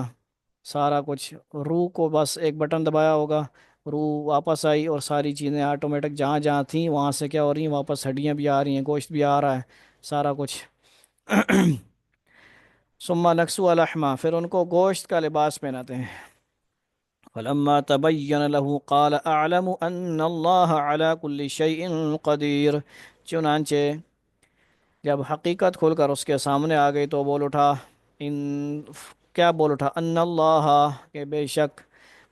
سارا کچھ، روح کو بس ایک بٹن دبایا ہوگا، روح واپس آئی اور ساری چیزیں آٹومیٹک جہاں جہاں تھیں وہاں سے کیا ہو رہی ہیں، واپس ہڈیاں بھی آ رہی ہیں، گوشت بھی آ رہا ہے، سارا کچھ ثم نکسو لحما، پھر ان کو گوشت کا لباس پہناتے ہیں، فلما تبین له قال اعلم ان اللہ على كل شيء قدیر، چنانچہ جب حقیقت کھل کر اس کے سامنے آ گئی تو بول اٹھا، ان، کیا بول اٹھا، ان اللہ، کہ بے شک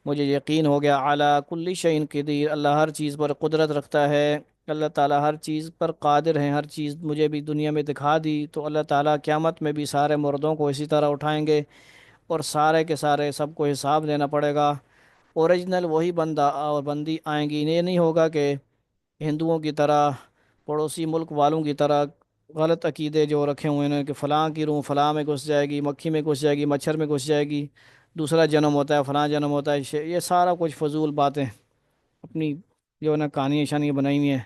مجھے یقین ہو گیا، اعلیٰ کل شیء قدیر، اللہ ہر چیز پر قدرت رکھتا ہے، اللہ تعالیٰ ہر چیز پر قادر ہیں، ہر چیز مجھے بھی دنیا میں دکھا دی، تو اللہ تعالیٰ قیامت میں بھی سارے مردوں کو اسی طرح اٹھائیں گے، اور سارے کے سارے سب کو حساب دینا پڑے گا، اوریجنل وہی بندہ اور بندی آئیں گی، یہ نہیں ہوگا کہ ہندوؤں کی طرح، پڑوسی ملک والوں کی طرح غلط عقیدے جو رکھے ہوئے ہیں کہ فلاں کی روح فلاں میں گھس جائے گی، مکھی میں گھس جائے گی، مچھر میں گھس جائے گی، دوسرا جنم ہوتا ہے، فلاں جنم ہوتا ہے، یہ سارا کچھ فضول باتیں اپنی جو ہے نا کہانیاں شانیاں بنائی ہوئی ہیں،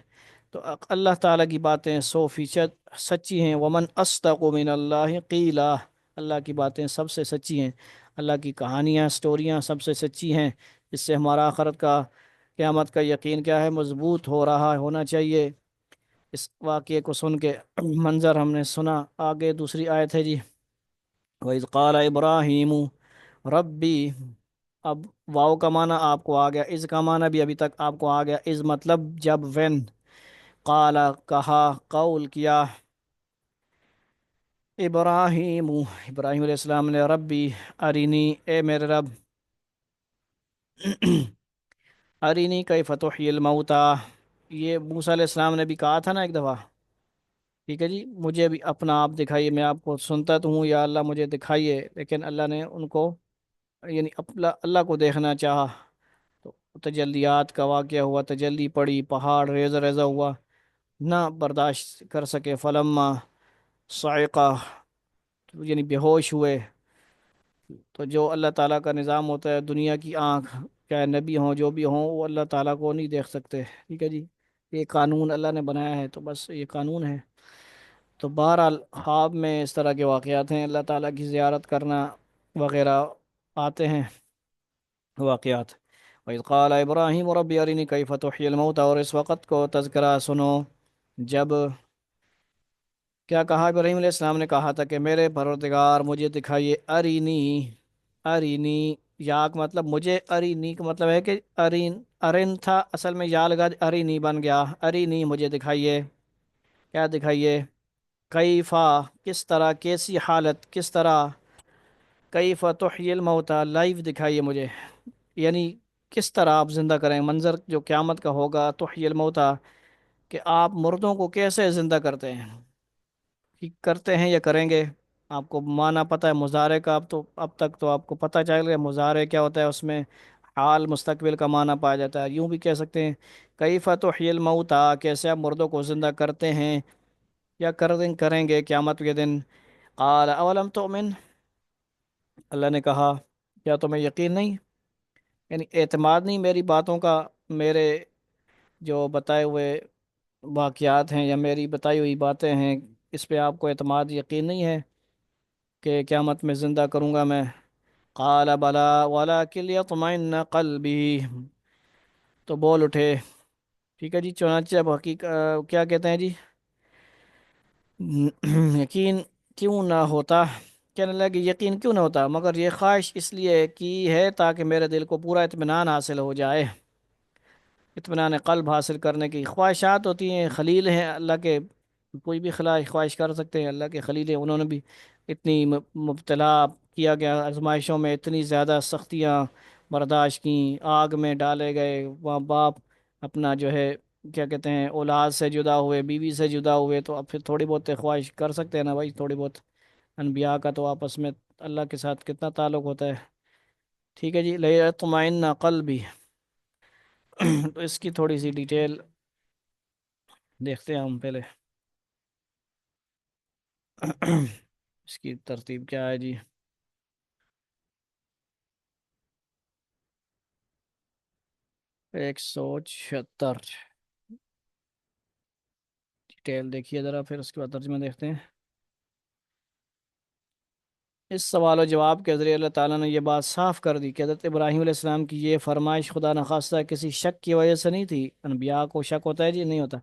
تو اللہ تعالیٰ کی باتیں 100% سچی ہیں، ومن اصدق من اللہ قیلا، اللہ کی باتیں سب سے سچی ہیں، اللہ کی کہانیاں، سٹوریاں سب سے سچی ہیں، اس سے ہمارا آخرت کا قیامت کا یقین کیا ہے، مضبوط ہو رہا ہونا چاہیے۔ اس واقعے کو سن کے منظر ہم نے سنا، آگے دوسری آیت ہے جی، وَإِذْ قَالَ إِبْرَاهِيمُ رَبِّي۔ اب واو کا معنی آپ کو آ گیا، از کا معنی بھی ابھی تک آپ کو آ گیا۔ از مطلب جب، وین، قال کہا، قول کیا، ابراہیم ابراہیم علیہ السلام نے، ربی ارینی، اے میرے رب، ارینی کیف تحیی الموتا، یہ موسیٰ علیہ السلام نے بھی کہا تھا نا ایک دفعہ، ٹھیک ہے جی، مجھے بھی اپنا آپ دکھائیے، میں آپ کو سنتا تو ہوں، یا اللہ مجھے دکھائیے، لیکن اللہ نے ان کو، یعنی اللہ کو دیکھنا چاہا، تو تجلیات کا واقعہ ہوا، تجلی پڑی، پہاڑ ریزہ ریزہ ہوا، نہ برداشت کر سکے، فلما صعقہ، یعنی بے ہوش ہوئے۔ تو جو اللہ تعالیٰ کا نظام ہوتا ہے، دنیا کی آنکھ، چاہے نبی ہوں جو بھی ہوں، وہ اللہ تعالیٰ کو نہیں دیکھ سکتے، ٹھیک ہے جی، یہ قانون اللہ نے بنایا ہے، تو بس یہ قانون ہے۔ تو بہرحال خواب میں اس طرح کے واقعات ہیں، اللہ تعالیٰ کی زیارت کرنا وغیرہ آتے ہیں واقعات۔ وَإِذْ قَالَ إِبْرَاهِيمُ رَبِّ أَرِنِي كَيْفَ تُحْيِي الْمَوْتَى، اور اس وقت کو تذکرہ سنو جب کیا کہا ابراہیم علیہ السلام نے، کہا تھا کہ میرے پروردگار مجھے دکھائیے، ارینی، ارینی، یا کا مطلب مجھے، ارینی کا مطلب ہے کہ ارن تھا، اصل میں یا لگا ارینی بن گیا، ارینی مجھے دکھائیے، کیا دکھائیے، کیفا کس طرح، کیسی حالت، کس طرح، کیفا تحیی الموتا لائیو دکھائیے مجھے، یعنی کس طرح آپ زندہ کریں، منظر جو قیامت کا ہوگا، تحیی الموتا، کہ آپ مردوں کو کیسے زندہ کرتے ہیں، کہ کرتے ہیں یا کریں گے۔ آپ کو معنی پتہ ہے مضارع کا، اب تک تو آپ کو پتہ چل گیا مضارع کیا ہوتا ہے، اس میں حال مستقبل کا معنی پایا جاتا ہے، یوں بھی کہہ سکتے ہیں کیف تحیی الموتا، کیسے آپ مردوں کو زندہ کرتے ہیں یا کریں گے قیامت کے دن۔ قال اولم تؤمن، اللہ نے کہا کیا تمہیں یقین نہیں، یعنی اعتماد نہیں میری باتوں کا، میرے جو بتائے ہوئے واقعات ہیں یا میری بتائی ہوئی باتیں ہیں، اس پہ آپ کو اعتماد یقین نہیں ہے کہ قیامت میں زندہ کروں گا میں؟ قال بلا ولکن لیطمئن قلبی، تو بول اٹھے، ٹھیک ہے جی، چنانچہ اب حقیقت کیا کہتے ہیں جی، یقین کیوں نہ ہوتا، کہنے لگے یقین کیوں نہ ہوتا، مگر یہ خواہش اس لیے کی ہے تاکہ میرے دل کو پورا اطمینان حاصل ہو جائے، اطمینان قلب حاصل کرنے کی خواہشات ہوتی ہیں، خلیل ہیں اللہ کے، کوئی بھی خواہش کر سکتے ہیں، اللہ کے خلیل ہیں، انہوں نے بھی اتنی مبتلا کیا گیا آزمائشوں میں، اتنی زیادہ سختیاں برداشت کیں، آگ میں ڈالے گئے، وہاں باپ اپنا جو ہے کیا کہتے ہیں اولاد سے جدا ہوئے، بیوی سے جدا ہوئے، تو اب پھر تھوڑی بہت خواہش کر سکتے ہیں نا بھائی، تھوڑی بہت، انبیاء کا تو آپس میں اللہ کے ساتھ کتنا تعلق ہوتا ہے، ٹھیک ہے جی، لِیَطْمَئِنَّ قلبی۔ تو اس کی تھوڑی سی ڈیٹیل دیکھتے ہیں ہم پہلے، اس کی ترتیب کیا ہے جی، 176 ڈیٹیل دیکھیے ذرا، پھر اس کے بعد ترجمہ دیکھتے ہیں۔ اس سوال و جواب کے ذریعے اللہ تعالیٰ نے یہ بات صاف کر دی کہ حضرت ابراہیم علیہ السلام کی یہ فرمائش خدا نخواستہ کسی شک کی وجہ سے نہیں تھی، انبیاء کو شک ہوتا ہے جی، نہیں ہوتا،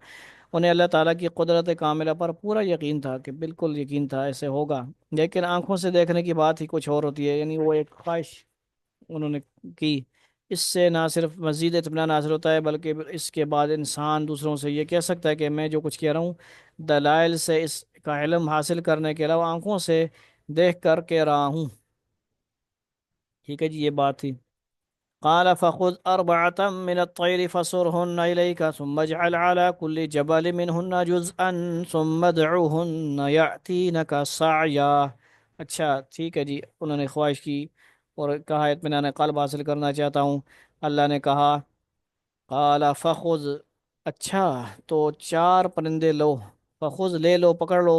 انہیں اللہ تعالیٰ کی قدرت کاملہ پر پورا یقین تھا، کہ بالکل یقین تھا ایسے ہوگا، لیکن آنکھوں سے دیکھنے کی بات ہی کچھ اور ہوتی ہے، یعنی وہ ایک خواہش انہوں نے کی، اس سے نہ صرف مزید اطمینان حاصل ہوتا ہے، بلکہ اس کے بعد انسان دوسروں سے یہ کہہ سکتا ہے کہ میں جو کچھ کہہ رہا ہوں دلائل سے اس کا علم حاصل کرنے کے علاوہ آنکھوں سے دیکھ کر کہہ رہا ہوں، ٹھیک ہے جی، یہ بات تھی۔ قال فخذ أربعة من الطير فصرهن إليك ثم اجعل على كل جبل منهن جزءا ثم ادعوهن يأتينك سعيا، اچھا ٹھیک ہے جی، انہوں نے خواہش کی اور کہا اطمینان قلب حاصل کرنا چاہتا ہوں، اللہ نے کہا قال فخذ، اچھا تو 4 پرندے لو، فخذ لے لو، پکڑ لو،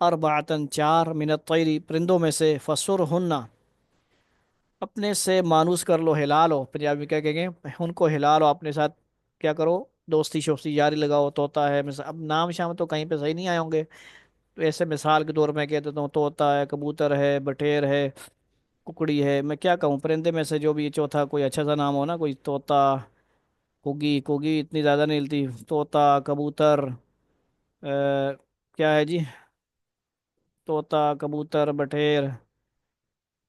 اربعتن 4، من الطیر پرندوں میں سے، فصرهن اپنے سے مانوس کر لو، ہلا لو، پنجابی کیا کہیں گے، ان کو ہلا لو اپنے ساتھ، کیا کرو، دوستی شوستی جاری لگاؤ، طوطا ہے اب نام شام تو کہیں پہ صحیح نہیں آئے ہوں گے، تو ایسے مثال کے طور میں کہہ دیتا ہوں، طوطا ہے، کبوتر ہے، بٹیر ہے، ککڑی ہے، میں کیا کہوں، پرندے میں سے جو بھی چوتھا کوئی اچھا سا نام ہو نا، کوئی طوطا، کوگی، کوگی اتنی زیادہ نہیں ملتی، طوطا، کبوتر، کیا ہے جی، طوطا، کبوتر، بٹیر،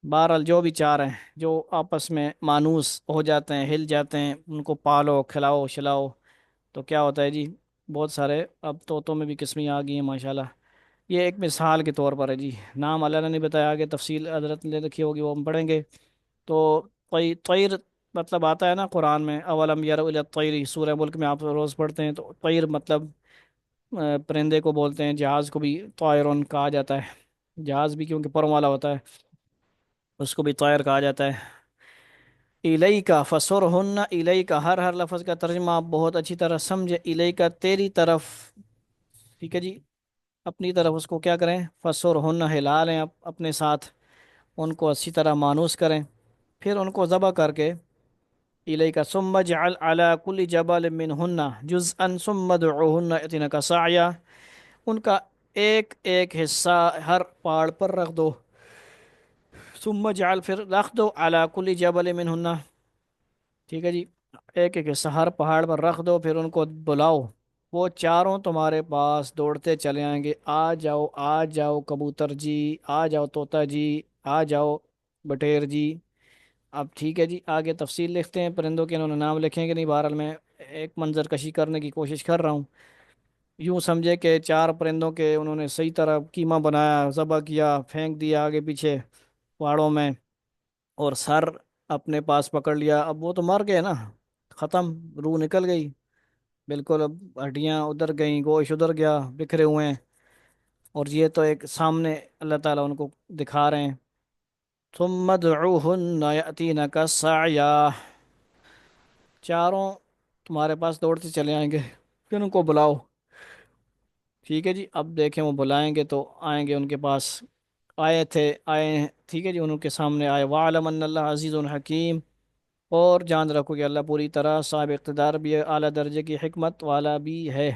بہرحال جو بھی چار ہیں جو آپس میں مانوس ہو جاتے ہیں، ہل جاتے ہیں، ان کو پالو کھلاؤ شلاؤ، تو کیا ہوتا ہے جی، بہت سارے اب طوطوں میں بھی قسمیں آ گئی ہیں ماشاءاللہ۔ یہ ایک مثال کے طور پر ہے جی، نام اللہ نے نہیں بتایا، آگے تفصیل حضرت نے لکھی ہوگی وہ ہم پڑھیں گے۔ تو طیر مطلب آتا ہے نا قرآن میں، اولم یروا الی الطیر، سورہ ملک میں آپ روز پڑھتے ہیں، تو طیر مطلب پرندے کو بولتے ہیں، جہاز کو بھی طائرون کہا جاتا ہے، جہاز بھی کیونکہ پروں والا ہوتا ہے اس کو بھی طائر کہا جاتا ہے۔ الیکا فسرہن، الیکا ہر لفظ کا ترجمہ آپ بہت اچھی طرح سمجھے، الیکا تیری طرف، ٹھیک ہے جی، اپنی طرف اس کو کیا کریں، فسرہن ہلا لیں اپنے ساتھ، ان کو اچھی طرح مانوس کریں، پھر ان کو ذبح کر کے، الیکا ثم اجعل علی کل جبل منہن جزءا ثم ادعوہن یأتینک سعیا، ان کا ایک ایک حصہ ہر پہاڑ پر رکھ دو، ثم اجعل پھر رکھ دو علی کل جبل منہن، ٹھیک ہے جی، ایک ایک حصہ ہر پہاڑ پر رکھ دو، پھر ان کو بلاؤ، وہ چاروں تمہارے پاس دوڑتے چلے آئیں گے، آ جاؤ آ جاؤ کبوتر جی، آ جاؤ طوطا جی، آ جاؤ بٹیر جی۔ اب ٹھیک ہے جی، آگے تفصیل لکھتے ہیں پرندوں کے، انہوں نے نام لکھیں کہ نہیں، بہرحال میں ایک منظر کشی کرنے کی کوشش کر رہا ہوں۔ یوں سمجھے کہ چار پرندوں کے انہوں نے صحیح طرح قیمہ بنایا، ذبح کیا، پھینک دیا آگے پیچھے پہاڑوں میں، اور سر اپنے پاس پکڑ لیا، اب وہ تو مر گئے نا، ختم، روح نکل گئی بالکل، اب ہڈیاں ادھر گئیں، گوشت ادھر گیا، بکھرے ہوئے ہیں، اور یہ تو ایک سامنے اللہ تعالیٰ ان کو دکھا رہے ہیں، ثم ادعوہن یأتینک سعیا، چاروں تمہارے پاس دوڑتے چلے آئیں گے، پھر ان کو بلاؤ، ٹھیک ہے جی، اب دیکھیں وہ بلائیں گے تو آئیں گے ان کے پاس، آئے تھے آئے ہیں، ٹھیک ہے جی، ان کے سامنے آئے، وَعْلَمْ أَنَّ اللَّهَ عَزِيزٌ حَكِيمٌ، اور جان رکھو کہ اللہ پوری طرح صاحب اقتدار بھی ہے، اعلیٰ درجے کی حکمت والا بھی ہے۔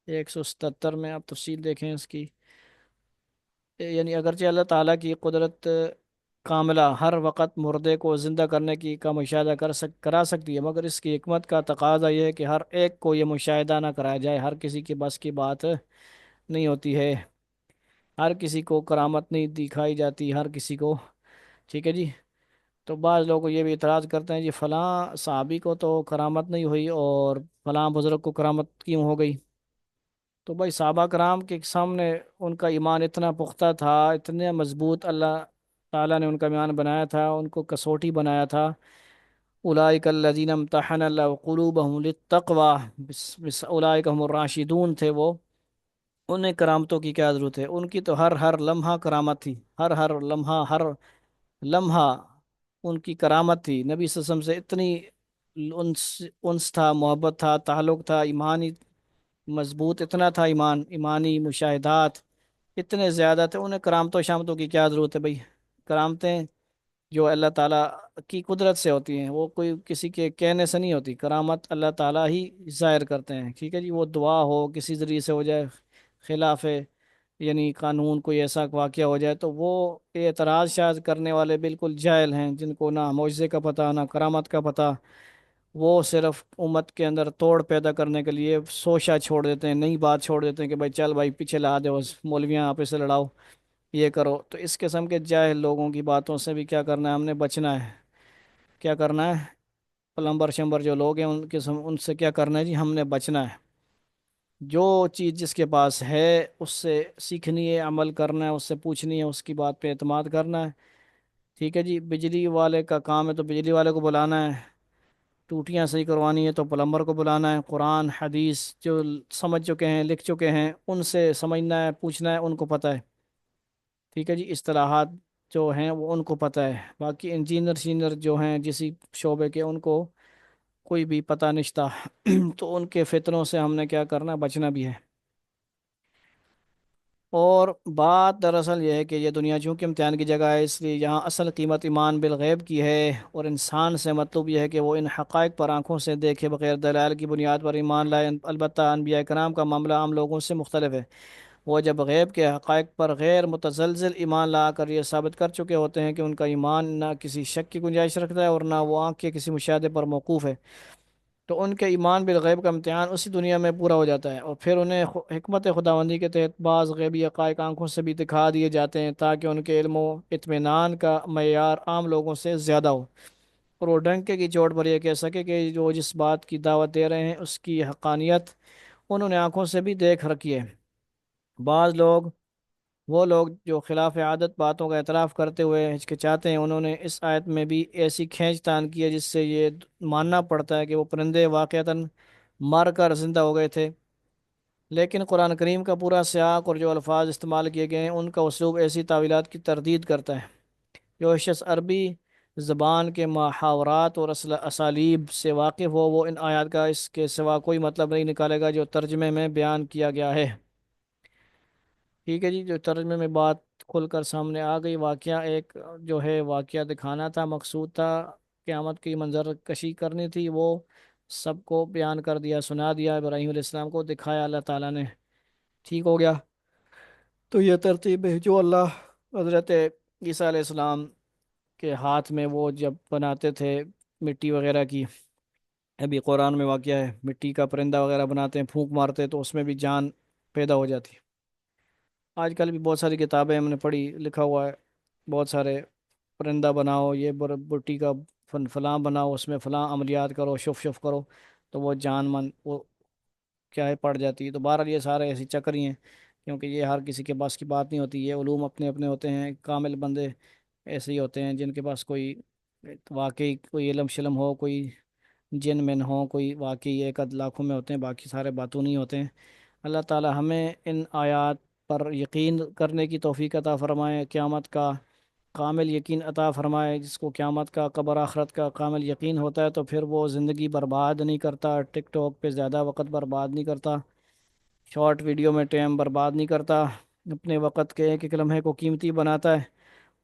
177 میں آپ تفصیل دیکھیں اس کی، یعنی اگرچہ اللہ تعالیٰ کی قدرت کاملہ ہر وقت مردے کو زندہ کرنے کی کا مشاہدہ کرا سکتی ہے، مگر اس کی حکمت کا تقاضا یہ ہے کہ ہر ایک کو یہ مشاہدہ نہ کرایا جائے، ہر کسی کے بس کی بات نہیں ہوتی ہے، ہر کسی کو کرامت نہیں دکھائی جاتی، ہر کسی کو، ٹھیک ہے جی۔ تو بعض لوگ یہ بھی اعتراض کرتے ہیں جی فلاں صحابی کو تو کرامت نہیں ہوئی اور فلاں بزرگ کو کرامت کیوں ہو گئی؟ تو بھائی صحابہ کرام کے سامنے ان کا ایمان اتنا پختہ تھا، اتنے مضبوط، اللہ تعالیٰ نے ان کا ایمان بنایا تھا، ان کو کسوٹی بنایا تھا، اولئک الذین امتحن اللہ قلوبہم للتقوی، اولئک هم الراشدون تھے وہ، انہیں کرامتوں کی کیا ضرورت ہے، ان کی تو ہر لمحہ کرامت تھی، ہر لمحہ، ہر لمحہ ان کی کرامت تھی، نبی صلی اللہ علیہ وسلم سے اتنی انس تھا، محبت تھا، تعلق تھا، ایمانی مضبوط اتنا تھا، ایمانی مشاہدات اتنے زیادہ تھے، انہیں کرامتوں شامتوں کی کیا ضرورت ہے بھائی؟ کرامتیں جو اللہ تعالیٰ کی قدرت سے ہوتی ہیں، وہ کوئی کسی کے کہنے سے نہیں ہوتی، کرامت اللہ تعالیٰ ہی ظاہر کرتے ہیں، ٹھیک ہے جی، وہ دعا ہو کسی ذریعے سے ہو جائے، خلاف یعنی قانون کوئی ایسا واقعہ ہو جائے، تو وہ اعتراض شاید کرنے والے بالکل جاہل ہیں، جن کو نہ معجزے کا پتہ نہ کرامت کا پتہ، وہ صرف امت کے اندر توڑ پیدا کرنے کے لیے سوچا چھوڑ دیتے ہیں، نئی بات چھوڑ دیتے ہیں کہ بھائی چل بھائی پیچھے لا دو، مولویاں آپس سے لڑاؤ، یہ کرو، تو اس قسم کے جاہل لوگوں کی باتوں سے بھی کیا کرنا ہے، ہم نے بچنا ہے، کیا کرنا ہے، پلمبر شمبر جو لوگ ہیں ان سے کیا کرنا ہے جی، ہم نے بچنا ہے، جو چیز جس کے پاس ہے اس سے سیکھنی ہے، عمل کرنا ہے، اس سے پوچھنی ہے، اس کی بات پہ اعتماد کرنا ہے، ٹھیک ہے جی، بجلی والے کا کام ہے تو بجلی والے کو بلانا ہے، ٹوٹیاں صحیح کروانی ہے تو پلمبر کو بلانا ہے، قرآن حدیث جو سمجھ چکے ہیں، لکھ چکے ہیں، ان سے سمجھنا ہے، پوچھنا ہے، ان کو پتہ ہے، ٹھیک ہے جی، اصطلاحات جو ہیں وہ ان کو پتہ ہے، باقی انجینئر شینئر جو ہیں جسی شعبے کے، ان کو کوئی بھی پتہ نشتا تو ان کے فتنوں سے ہم نے کیا کرنا، بچنا بھی ہے۔ اور بات دراصل یہ ہے کہ یہ دنیا چونکہ امتحان کی جگہ ہے، اس لیے یہاں اصل قیمت ایمان بالغیب کی ہے، اور انسان سے مطلوب یہ ہے کہ وہ ان حقائق پر آنکھوں سے دیکھے، بغیر دلائل کی بنیاد پر ایمان لائے، البتہ انبیاء کرام کا معاملہ عام لوگوں سے مختلف ہے، وہ جب غیب کے حقائق پر غیر متزلزل ایمان لا کر یہ ثابت کر چکے ہوتے ہیں کہ ان کا ایمان نہ کسی شک کی گنجائش رکھتا ہے اور نہ وہ آنکھ کے کسی مشاہدے پر موقوف ہے، تو ان کے ایمان بالغیب کا امتحان اسی دنیا میں پورا ہو جاتا ہے، اور پھر انہیں حکمت خداوندی کے تحت بعض غیبی حقائق آنکھوں سے بھی دکھا دیے جاتے ہیں تاکہ ان کے علم و اطمینان کا معیار عام لوگوں سے زیادہ ہو، اور وہ ڈنکے کی چوٹ پر یہ کہہ سکے کہ جو جس بات کی دعوت دے رہے ہیں اس کی حقانیت انہوں نے آنکھوں سے بھی دیکھ رکھی ہے۔ بعض لوگ، وہ لوگ جو خلاف عادت باتوں کا اعتراف کرتے ہوئے ہچکچاتے ہیں، انہوں نے اس آیت میں بھی ایسی کھینچ تان کی ہے جس سے یہ ماننا پڑتا ہے کہ وہ پرندے واقعتاً مر کر زندہ ہو گئے تھے، لیکن قرآن کریم کا پورا سیاق اور جو الفاظ استعمال کیے گئے ہیں ان کا اسلوب ایسی تعویلات کی تردید کرتا ہے۔ جو شخص عربی زبان کے محاورات اور اسالیب سے واقف ہو، وہ ان آیات کا اس کے سوا کوئی مطلب نہیں نکالے گا جو ترجمے میں بیان کیا گیا ہے۔ ٹھیک ہے جی، جو ترجمے میں بات کھل کر سامنے آ گئی، واقعہ ایک جو ہے واقعہ دکھانا تھا، مقصود تھا قیامت کی منظر کشی کرنی تھی، وہ سب کو بیان کر دیا، سنا دیا، ابراہیم علیہ السلام کو دکھایا اللہ تعالیٰ نے، ٹھیک ہو گیا۔ تو یہ ترتیب ہے جو اللہ حضرت عیسیٰ علیہ السلام کے ہاتھ میں وہ جب بناتے تھے مٹی وغیرہ کی، ابھی قرآن میں واقعہ ہے، مٹی کا پرندہ وغیرہ بناتے ہیں، پھونک مارتے ہیں تو اس میں بھی جان پیدا ہو جاتی ہے۔ آج کل بھی بہت ساری کتابیں ہم نے پڑھی، لکھا ہوا ہے بہت سارے، پرندہ بناؤ، یہ بٹی کا فلاں بناؤ، اس میں فلاں عملیات کرو، شف شف کرو تو وہ جان من وہ کیا ہے پڑ جاتی ہے۔ تو بہرحال یہ سارے ایسی چکر ہی ہیں، کیونکہ یہ ہر کسی کے پاس کی بات نہیں ہوتی، یہ علوم اپنے اپنے ہوتے ہیں، کامل بندے ایسے ہی ہوتے ہیں جن کے پاس کوئی واقعی کوئی علم شلم ہو، کوئی جن من ہو، کوئی واقعی ایک آدھ لاکھوں میں ہوتے ہیں، باقی سارے باتوں نہیں ہوتے ہیں۔ اللہ تعالی ہمیں ان آیات پر یقین کرنے کی توفیق عطا فرمائے، قیامت کا کامل یقین عطا فرمائے۔ جس کو قیامت کا، قبر آخرت کا کامل یقین ہوتا ہے تو پھر وہ زندگی برباد نہیں کرتا، ٹک ٹاک پہ زیادہ وقت برباد نہیں کرتا، شارٹ ویڈیو میں ٹائم برباد نہیں کرتا، اپنے وقت کے ایک ایک لمحے کو قیمتی بناتا ہے،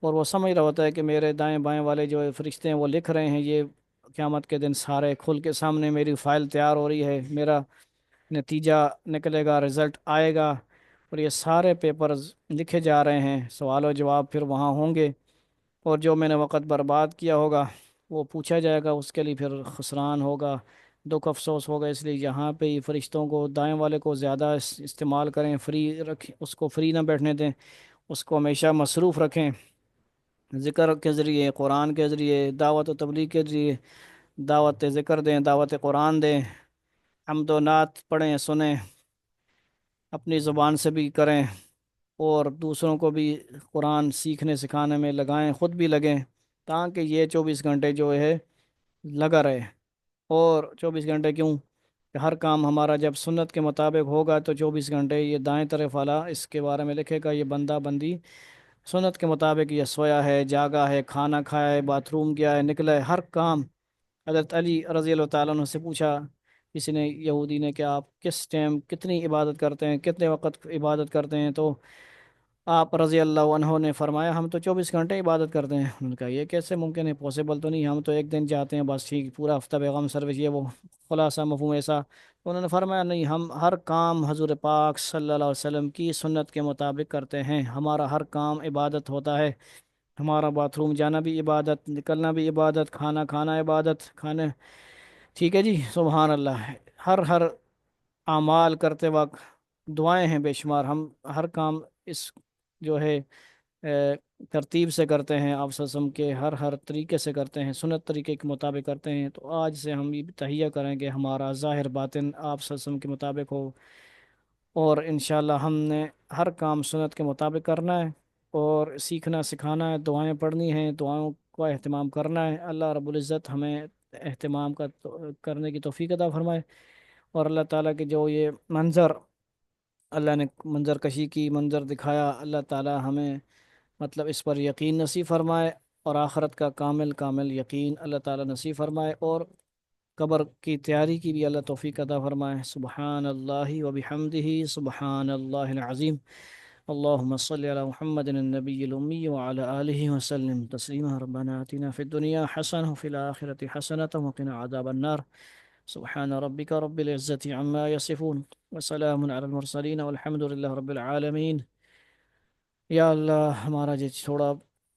اور وہ سمجھ رہا ہوتا ہے کہ میرے دائیں بائیں والے جو فرشتے ہیں وہ لکھ رہے ہیں، یہ قیامت کے دن سارے کھل کے سامنے میری فائل تیار ہو رہی ہے، میرا نتیجہ نکلے گا، رزلٹ آئے گا، اور یہ سارے پیپرز لکھے جا رہے ہیں، سوال و جواب پھر وہاں ہوں گے، اور جو میں نے وقت برباد کیا ہوگا وہ پوچھا جائے گا، اس کے لیے پھر خسران ہوگا، دکھ افسوس ہوگا۔ اس لیے یہاں پہ ہی فرشتوں کو، دائیں والے کو زیادہ استعمال کریں، فری رکھیں، اس کو فری نہ بیٹھنے دیں، اس کو ہمیشہ مصروف رکھیں، ذکر کے ذریعے، قرآن کے ذریعے، دعوت و تبلیغ کے ذریعے، دعوت ذکر دیں، دعوت قرآن دیں، حمد و نعت پڑھیں سنیں، اپنی زبان سے بھی کریں، اور دوسروں کو بھی قرآن سیکھنے سکھانے میں لگائیں، خود بھی لگیں، تاکہ یہ 24 گھنٹے جو ہے لگا رہے۔ اور 24 گھنٹے کیوں کہ ہر کام ہمارا جب سنت کے مطابق ہوگا تو 24 گھنٹے یہ دائیں طرف والا اس کے بارے میں لکھے گا، یہ بندہ بندی سنت کے مطابق یہ سویا ہے، جاگا ہے، کھانا کھایا ہے، باتھ روم گیا ہے، نکلا ہے، ہر کام۔ حضرت علی رضی اللہ تعالیٰ عنہ سے پوچھا کسی نے، یہودی نے، کہ آپ کس ٹائم کتنی عبادت کرتے ہیں، کتنے وقت عبادت کرتے ہیں؟ تو آپ رضی اللہ عنہ نے فرمایا ہم تو 24 گھنٹے عبادت کرتے ہیں۔ ان کا یہ کیسے ممکن ہے، پاسبل تو نہیں، ہم تو ایک دن جاتے ہیں بس، ٹھیک پورا ہفتہ پیغام سروس یہ وہ، خلاصہ مفہوم ایسا۔ انہوں نے فرمایا نہیں، ہم ہر کام حضور پاک صلی اللہ علیہ وسلم کی سنت کے مطابق کرتے ہیں، ہمارا ہر کام عبادت ہوتا ہے، ہمارا باتھ روم جانا بھی عبادت، نکلنا بھی عبادت، کھانا کھانا عبادت، کھانے، ٹھیک ہے جی، سبحان اللہ، ہر اعمال کرتے وقت دعائیں ہیں بے شمار، ہم ہر کام اس جو ہے ترتیب سے کرتے ہیں، آپ وسلم کے ہر طریقے سے کرتے ہیں، سنت طریقے کے مطابق کرتے ہیں۔ تو آج سے ہم یہ تہیہ کریں کہ ہمارا ظاہر باطن آپ وسلم کے مطابق ہو، اور انشاءاللہ ہم نے ہر کام سنت کے مطابق کرنا ہے، اور سیکھنا سکھانا ہے، دعائیں پڑھنی ہیں، دعاؤں کا اہتمام کرنا ہے۔ اللہ رب العزت ہمیں اہتمام کرنے کی توفیق عطا فرمائے، اور اللہ تعالیٰ کے جو یہ منظر اللہ نے منظر کشی کی، منظر دکھایا، اللہ تعالیٰ ہمیں مطلب اس پر یقین نصیب فرمائے، اور آخرت کا کامل کامل یقین اللہ تعالیٰ نصیب فرمائے، اور قبر کی تیاری کی بھی اللہ توفیق عطا فرمائے۔ سبحان اللہ و بحمدہ، سبحان اللہ العظیم، اللہم صلی علی محمد النبی الامی وعلی آلہ وسلم تسلیما، ربنا آتنا فی الدنیا حسنہ وفی الآخرۃ حسنۃ وقنا عذاب النار، سبحان ربك رب العزة عما يصفون وسلام على المرسلين والحمد لله رب العالمين. یا اللہ ہمارا جو تھوڑا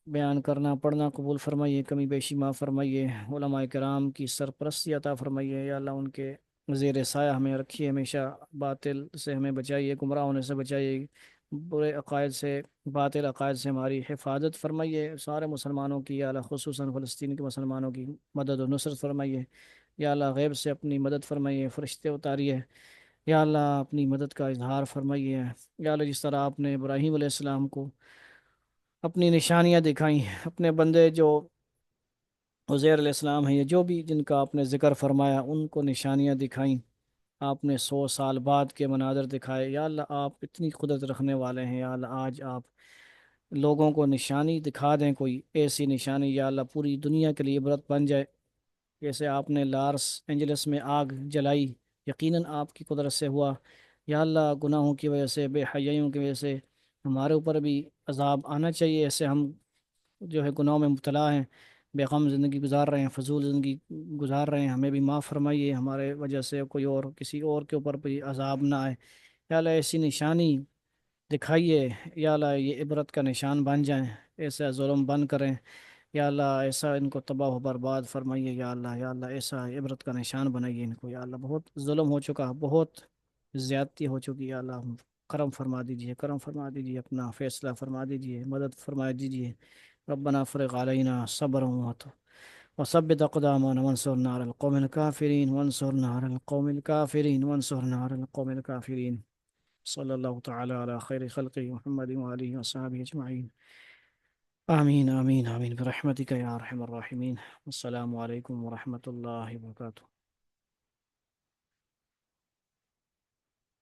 بیان کرنا پڑھنا قبول فرمائیے، کمی بیشی معاف فرمائیے، علماء کرام کی سرپرستی عطا فرمائیے یا اللہ، ان کے زیر سایہ ہمیں رکھیے ہمیشہ، باطل سے ہمیں بچائیے، گمراہ ہونے سے بچائیے، برے عقائد سے، باطل عقائد سے ہماری حفاظت فرمائیے، سارے مسلمانوں کی یا اللہ، خصوصاً فلسطین کے مسلمانوں کی مدد و نصرت فرمائیے یا اللہ، غیب سے اپنی مدد فرمائیے، فرشتے اتاریے یا اللہ، اپنی مدد کا اظہار فرمائیے یا اللہ، جس طرح آپ نے ابراہیم علیہ السلام کو اپنی نشانیاں دکھائیں، اپنے بندے جو عزیر علیہ السلام ہیں، یہ جو بھی جن کا آپ نے ذکر فرمایا، ان کو نشانیاں دکھائیں، آپ نے 100 سال بعد کے مناظر دکھائے یا اللہ، آپ اتنی قدرت رکھنے والے ہیں یا اللہ، آج آپ لوگوں کو نشانی دکھا دیں، کوئی ایسی نشانی یا اللہ پوری دنیا کے لیے عبرت بن جائے، جیسے آپ نے لاس اینجلس میں آگ جلائی، یقیناً آپ کی قدرت سے ہوا یا اللہ، گناہوں کی وجہ سے، بے حیائیوں کی وجہ سے ہمارے اوپر بھی عذاب آنا چاہیے، ایسے ہم جو ہے گناہوں میں مبتلا ہیں، بے غم زندگی گزار رہے ہیں، فضول زندگی گزار رہے ہیں، ہمیں بھی معاف فرمائیے، ہمارے وجہ سے کوئی اور کسی اور کے اوپر بھی عذاب نہ آئے یا اللہ، ایسی نشانی دکھائیے یا اللہ، یہ عبرت کا نشان بن جائیں، ایسا ظلم بند کریں یا اللہ، ایسا ان کو تباہ و برباد فرمائیے یا اللہ، یا اللہ ایسا عبرت کا نشان بنائیے ان کو یا اللہ، بہت ظلم ہو چکا، بہت زیادتی ہو چکی یا اللہ، کرم فرما دیجئے، کرم فرما دیجئے، اپنا فیصلہ فرما دیجئے، مدد فرما دیجئے. ربنا افرغ علينا صبرا وثبت أقدامنا وانصرنا على القوم الكافرين وانصرنا على القوم الكافرين وانصرنا على القوم الكافرين. صلى الله تعالى على خير خلقه محمد وآله وصحبه أجمعين. آمين آمين آمين برحمتك يا أرحم الراحمين. والسلام عليكم ورحمة الله وبركاته.